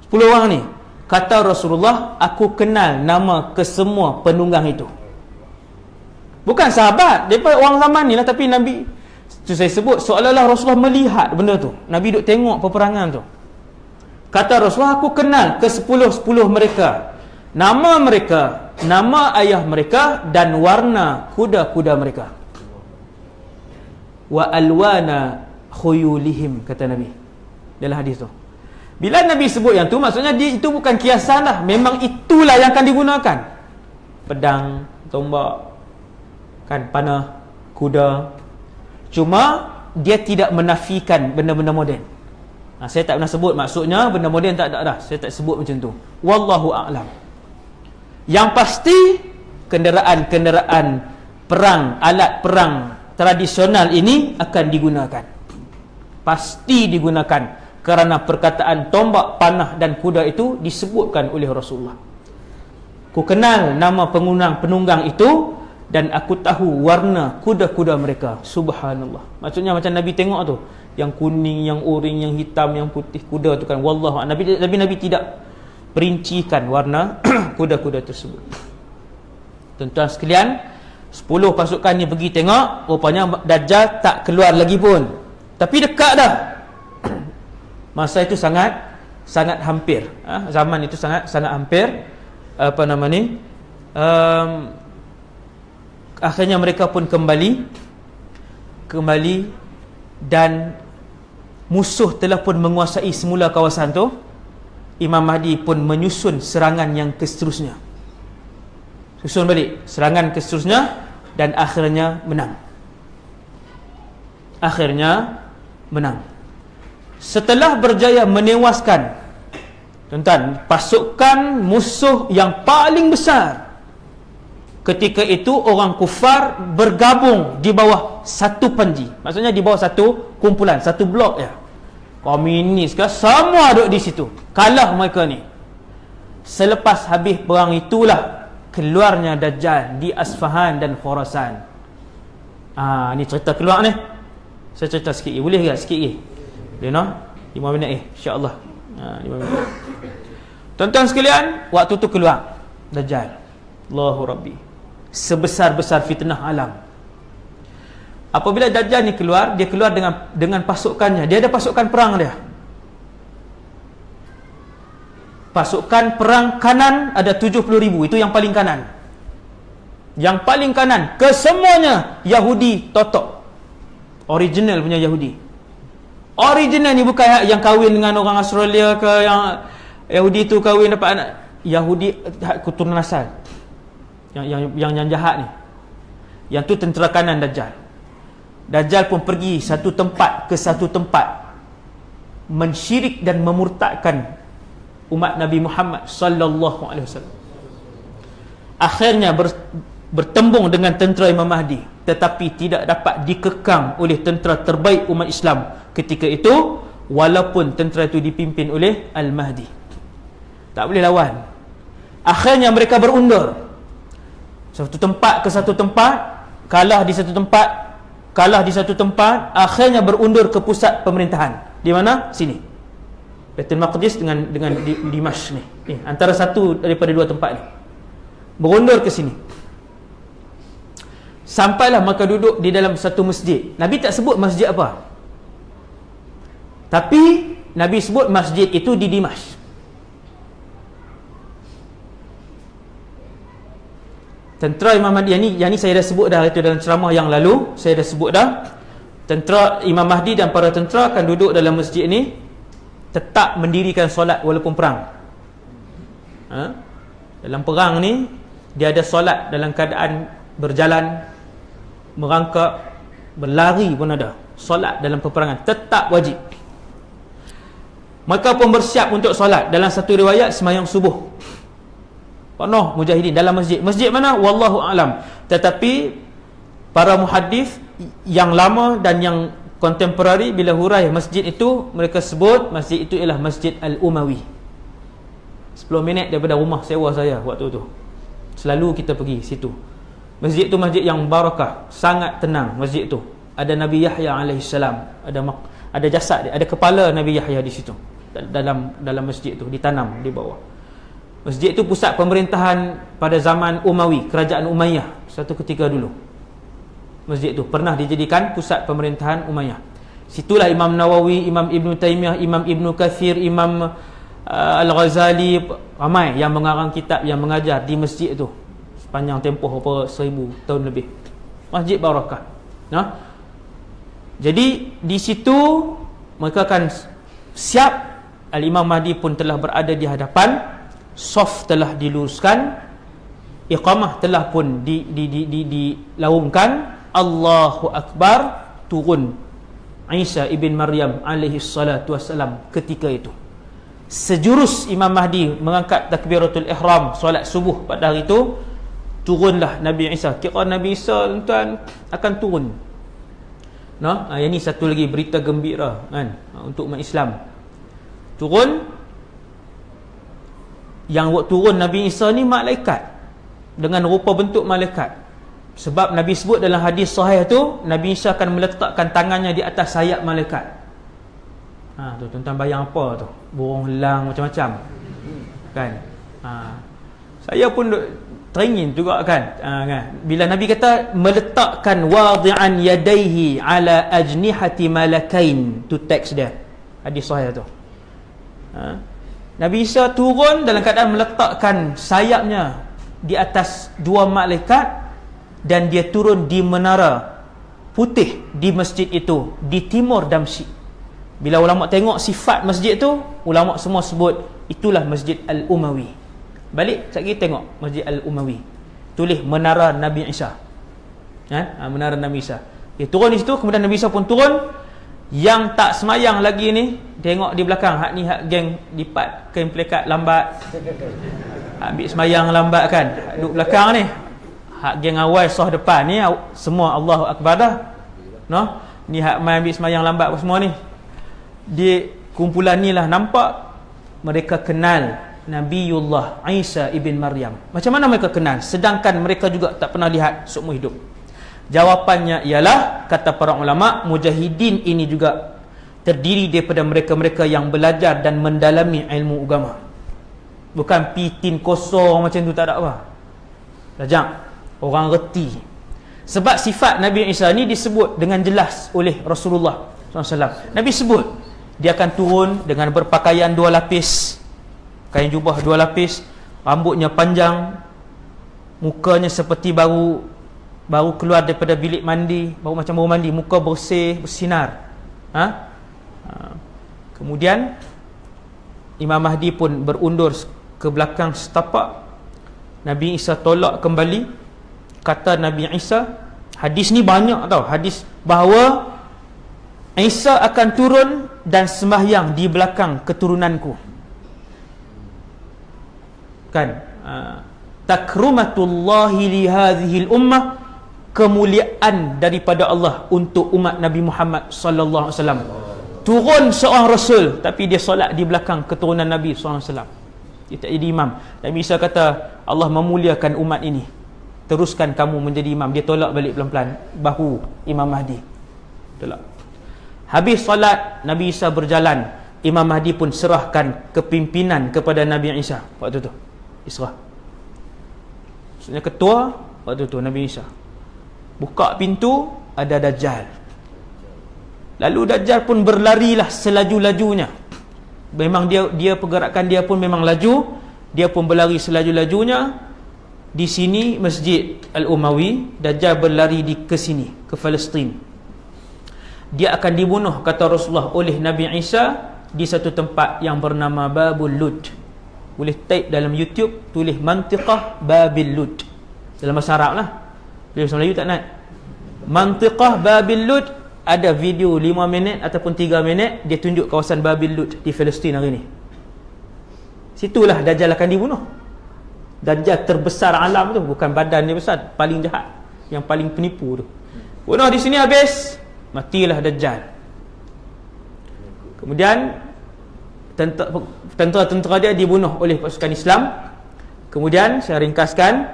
10 orang ni, kata Rasulullah, aku kenal nama kesemua penunggang itu. Bukan sahabat, daripada orang zaman ni lah, tapi Nabi tu saya sebut seolah-olah Rasulullah melihat benda tu. Nabi duk tengok peperangan tu. Kata Rasulullah, aku kenal ke 10 mereka, nama mereka, nama ayah mereka dan warna kuda-kuda mereka. Wa alwana khuyulihim, kata Nabi dalam hadis tu. Bila Nabi sebut yang tu, maksudnya dia itu bukan kiasan lah, memang itulah yang akan digunakan. Pedang, tombak, kan, panah, kuda. Cuma dia tidak menafikan benda-benda moden. Saya tak pernah sebut maksudnya benda moden, tak ada dah. Saya tak sebut macam tu. Wallahu a'lam. Yang pasti kenderaan-kenderaan perang, alat perang tradisional ini akan digunakan. Pasti digunakan, kerana perkataan tombak, panah dan kuda itu disebutkan oleh Rasulullah. Ku kenal nama penunggang itu dan aku tahu warna kuda-kuda mereka. Subhanallah. Maksudnya macam Nabi tengok tu, yang kuning, yang oranye, yang hitam, yang putih kuda tu kan. Wallahu Nabi tidak perincikan warna kuda-kuda tersebut. Tuan-tuan sekalian, 10 pasukan ni pergi tengok, rupanya Dajjal tak keluar lagi pun, tapi dekat dah. Masa itu sangat hampir, zaman itu sangat hampir. Akhirnya mereka pun kembali dan musuh telah pun menguasai semula kawasan tu. Imam Mahdi pun menyusun serangan yang seterusnya, susun balik serangan seterusnya, dan akhirnya menang. Setelah berjaya menewaskan, tuan-tuan, pasukan musuh yang paling besar, ketika itu orang kufar bergabung di bawah satu panji, maksudnya di bawah satu kumpulan, satu blok ya. Komunis ke, semua duduk di situ, kalah mereka ni. Selepas habis perang itulah keluarnya Dajjal di Asfahan dan Khurasan. Ni cerita keluar ni. Saya cerita sikit lagi, boleh ke sikit lagi? Boleh no? 5 minit insya-Allah. 5 minit. Tuan-tuan sekalian, waktu tu keluar Dajjal. Allahu Rabbi. Sebesar-besar fitnah alam. Apabila Dajjal ni keluar, dia keluar dengan pasukannya. Dia ada pasukan perang dia. Pasukan perang kanan ada 70,000, itu yang paling kanan. Yang paling kanan, kesemuanya Yahudi totok. Original punya Yahudi. Original ni bukan yang kahwin dengan orang Australia ke, yang Yahudi tu kahwin dapat anak. Yahudi keturunan asal. Yang jahat ni. Yang tu tentera kanan Dajjal. Dajjal pun pergi satu tempat ke satu tempat, mensyirik dan memurtadkan umat Nabi Muhammad sallallahu alaihi wasallam. Akhirnya bertembung dengan tentera Imam Mahdi, tetapi tidak dapat dikekang oleh tentera terbaik umat Islam ketika itu, walaupun tentera itu dipimpin oleh Al-Mahdi. Tak boleh lawan. Akhirnya mereka berundur, satu tempat ke satu tempat, kalah di satu tempat, akhirnya berundur ke pusat pemerintahan. Di mana? Sini, Baitul Maqdis dengan Dimashq ni. Antara satu daripada dua tempat ni. Berundur ke sini. Sampailah mereka duduk di dalam satu masjid. Nabi tak sebut masjid apa, tapi Nabi sebut masjid itu di Dimashq. Tentera Imam Mahdi, yang ni saya dah sebut dah itu dalam ceramah yang lalu, saya dah sebut dah. Tentera Imam Mahdi dan para tentera akan duduk dalam masjid ni, tetap mendirikan solat walaupun perang. Dalam perang ni dia ada solat dalam keadaan berjalan, merangkak, berlari pun ada. Solat dalam peperangan tetap wajib. Mereka pun bersiap untuk solat. Dalam satu riwayat sembahyang subuh penuh mujahidin dalam masjid. Masjid mana? Wallahu alam. Tetapi para muhaddis yang lama dan yang kontemporari bila hurai masjid itu, mereka sebut masjid itu ialah Masjid Al-Umawi. 10 minit daripada rumah sewa saya waktu tu. Selalu kita pergi situ. Masjid itu masjid yang barakah, sangat tenang masjid itu. Ada Nabi Yahya alaihissalam, ada jasad dia, ada kepala Nabi Yahya di situ. Dalam masjid itu ditanam di bawah. Masjid itu pusat pemerintahan pada zaman Umawi, kerajaan Umayyah satu ketika dulu. Masjid itu pernah dijadikan pusat pemerintahan Umayyah. Situlah Imam Nawawi, Imam Ibn Taymiyah, Imam Ibn Kathir, Imam Al-Ghazali, ramai yang mengarang kitab, yang mengajar di masjid itu sepanjang tempoh 1000 tahun lebih. Masjid barakah. Jadi di situ mereka akan siap. Al-Imam Mahdi pun telah berada di hadapan. Saf telah diluruskan, iqamah telah pun dilaungkan. Allahu Akbar, turun Isa ibn Maryam alaihi salatu wassalam ketika itu. Sejurus Imam Mahdi mengangkat takbiratul ihram solat subuh pada hari itu, turunlah Nabi Isa. Kira Nabi Isa tuan akan turun. Yang ni satu lagi berita gembira kan, untuk umat Islam. Turun. Yang turun Nabi Isa ni malaikat, dengan rupa bentuk malaikat. Sebab Nabi sebut dalam hadis sahih tu, Nabi Isa akan meletakkan tangannya di atas sayap malaikat. Tu tuan-tuan bayang apa tu? Burung helang macam-macam kan. Saya pun teringin juga kan. Kan bila Nabi kata meletakkan wadi'an yadaihi ala ajnihati malakain, tu teks dia, hadis sahih tu. Nabi Isa turun dalam keadaan meletakkan sayapnya di atas dua malaikat, dan dia turun di menara putih di masjid itu di timur Damsyik. Bila ulama tengok sifat masjid tu, ulama semua sebut itulah Masjid Al-Umawi. Balik sekali tengok Masjid Al-Umawi, tulis Menara Nabi Isa. Menara Nabi Isa. Dia turun di situ, kemudian Nabi Isa pun turun. Yang tak semayang lagi ni, tengok di belakang, hak ni hak geng lipat kain pelekat lambat, ambil semayang lambat kan, duduk belakang ni. Hak geng awal sah depan ni semua Allahu Akbar dah, no? Ni hak main ambil semayang lambat semua ni. Di kumpulan ni lah nampak mereka kenal Nabiullah Isa ibn Maryam. Macam mana mereka kenal sedangkan mereka juga tak pernah lihat seumur hidup? Jawapannya ialah, kata para ulama, mujahidin ini juga terdiri daripada mereka-mereka yang belajar dan mendalami ilmu agama. Bukan pitin kosong macam tu, tak ada apa. Belajar, orang reti. Sebab sifat Nabi Isa ni disebut dengan jelas oleh Rasulullah SAW. Nabi sebut dia akan turun dengan berpakaian dua lapis, kain jubah dua lapis, rambutnya panjang, mukanya seperti baru keluar daripada bilik mandi, macam baru mandi, muka bersih, bersinar. Kemudian Imam Mahdi pun berundur ke belakang setapak. Nabi Isa tolak kembali. Kata Nabi Isa, hadis ni banyak tau, hadis bahawa Isa akan turun dan sembahyang di belakang keturunanku. Kan? Takrumatullahi li hadhil ummah, kemuliaan daripada Allah untuk umat Nabi Muhammad sallallahu alaihi wasallam. Turun seorang rasul tapi dia solat di belakang keturunan Nabi sallallahu alaihi wasallam. Dia tak jadi imam. Nabi Isa kata Allah memuliakan umat ini, teruskan kamu menjadi imam. Dia tolak balik pelan-pelan bahu Imam Mahdi, tolak. Habis solat, Nabi Isa berjalan. Imam Mahdi pun serahkan kepimpinan kepada Nabi Isa waktu tu. Isra, maksudnya ketua waktu tu Nabi Isa. Buka pintu, ada Dajjal. Lalu Dajjal pun berlarilah selaju-lajunya. Memang dia pergerakan dia pun memang laju. Dia pun berlari selaju-lajunya. Di sini Masjid Al-Umawi, Dajjal berlari ke sini, ke Palestin. Dia akan dibunuh, kata Rasulullah, oleh Nabi Isa di satu tempat yang bernama Babul Lud. Boleh type dalam YouTube, tulis Mantiqah Babil Lud, dalam bahasa Arab lah. Bahasa Melayu tak naik. Mantiqah Babil Lud, ada video 5 minit ataupun 3 minit, dia tunjuk kawasan Babil Lud di Palestin hari ni. Situlah Dajjal akan dibunuh. Dajjal terbesar alam tu, bukan badan dia besar, paling jahat, yang paling penipu tu. Bunuh di sini habis, matilah Dajjal. Kemudian tentera dia dibunuh oleh pasukan Islam. Kemudian saya ringkaskan,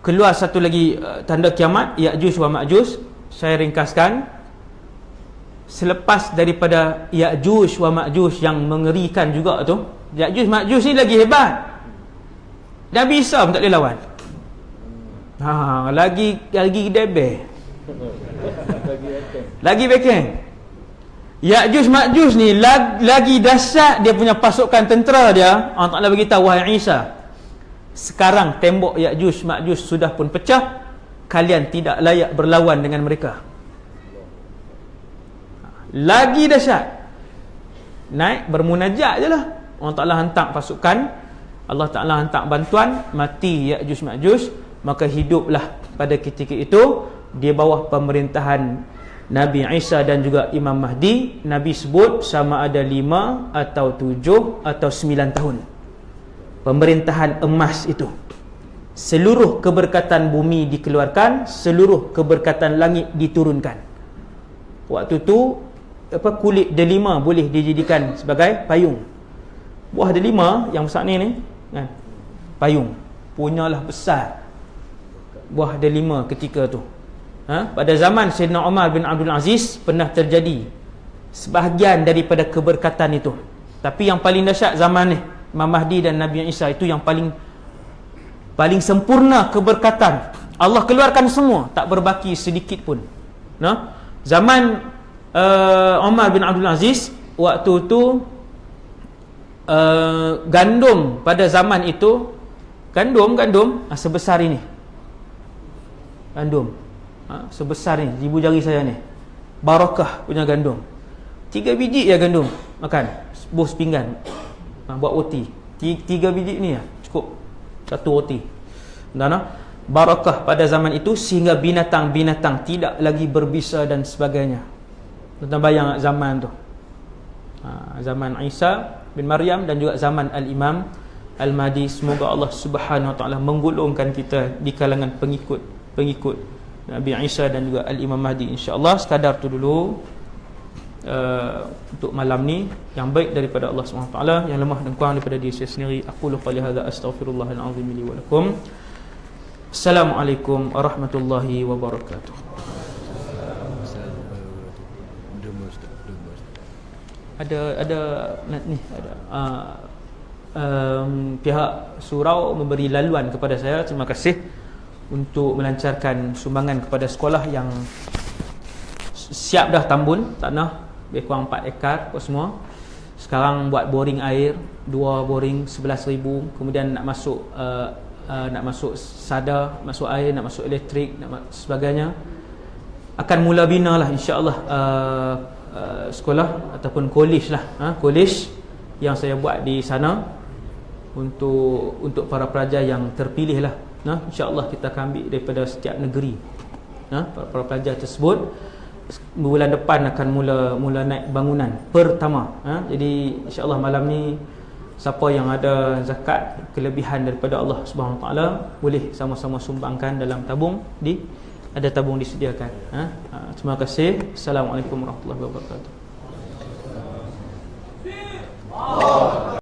keluar satu lagi tanda kiamat, Ya'juj wa Ma'juj. Saya ringkaskan, selepas daripada Ya'juj wa Ma'juj yang mengerikan juga tu, Ya'juj Ma'juj ni lagi hebat, Nabi Isa pun tak boleh lawan. Lagi debeh, lagi backing. Ya'juj Ma'juj ni lagi dahsyat dia punya pasukan tentera dia. Allah Ta'ala beritahu, wahai Isa, sekarang tembok Ya'juj Ma'juj sudah pun pecah, kalian tidak layak berlawan dengan mereka. Lagi dahsyat. Naik bermunajat je lah. Allah Ta'ala hantar pasukan, Allah Ta'ala hantar bantuan, mati Ya'juj Ma'juj. Maka hiduplah pada ketika itu di bawah pemerintahan Nabi Isa dan juga Imam Mahdi. Nabi sebut sama ada 5 atau 7 atau 9 tahun pemerintahan emas itu. Seluruh keberkatan bumi dikeluarkan, seluruh keberkatan langit diturunkan. Waktu tu kulit delima boleh dijadikan sebagai payung. Buah delima yang besar ni kan, payung punyalah besar buah delima ketika tu. Pada zaman Sayyidina Umar bin Abdul Aziz pernah terjadi sebahagian daripada keberkatan itu. Tapi yang paling dahsyat zaman ni, Imam Mahdi dan Nabi Isa itu yang paling sempurna keberkatan. Allah keluarkan semua, tak berbaki sedikit pun. Zaman Umar bin Abdul Aziz, waktu itu gandum pada zaman itu, gandum sebesar ini. Gandum sebesar ni, ibu jari saya ni, barakah punya gandum. 3 biji ya gandum makan, bos pinggan, buat roti. 3 biji ni ya cukup satu roti. Barakah pada zaman itu, sehingga binatang-binatang tidak lagi berbisa dan sebagainya. Tuan bayang zaman tu, zaman Isa bin Maryam dan juga zaman Al-Imam Al-Mahdi. Semoga Allah Subhanahu Wa Taala menggolongkan kita di kalangan pengikut Nabi Isa dan juga Al-Imam Mahdi, insya-Allah. Sekadar tu dulu untuk malam ni, yang baik daripada Allah Subhanahu Wa Taala, yang lemah dan kurang daripada diri saya sendiri. Aqulu qali hadza astaghfirullahal azim li wa lakum. Assalamualaikum warahmatullahi wabarakatuh. Ada ni pihak surau memberi laluan kepada saya. Terima kasih untuk melancarkan sumbangan kepada sekolah yang siap dah tambun tanah lebih kurang 4 ekar apa semua. Sekarang buat boring air, 2 boring 11,000, kemudian nak masuk sada, masuk air, nak masuk elektrik, sebagainya. Akan mula bina lah insya-Allah sekolah ataupun kolej lah, kolej yang saya buat di sana untuk para pelajar yang terpilih lah. InsyaAllah kita akan ambil daripada setiap negeri. Para pelajar tersebut bulan depan akan mula naik bangunan pertama. Jadi insyaAllah malam ni, siapa yang ada zakat kelebihan daripada Allah Subhanahu Wa Taala, boleh sama-sama sumbangkan dalam tabung, ada tabung disediakan. Terima kasih. Assalamualaikum warahmatullahi wabarakatuh.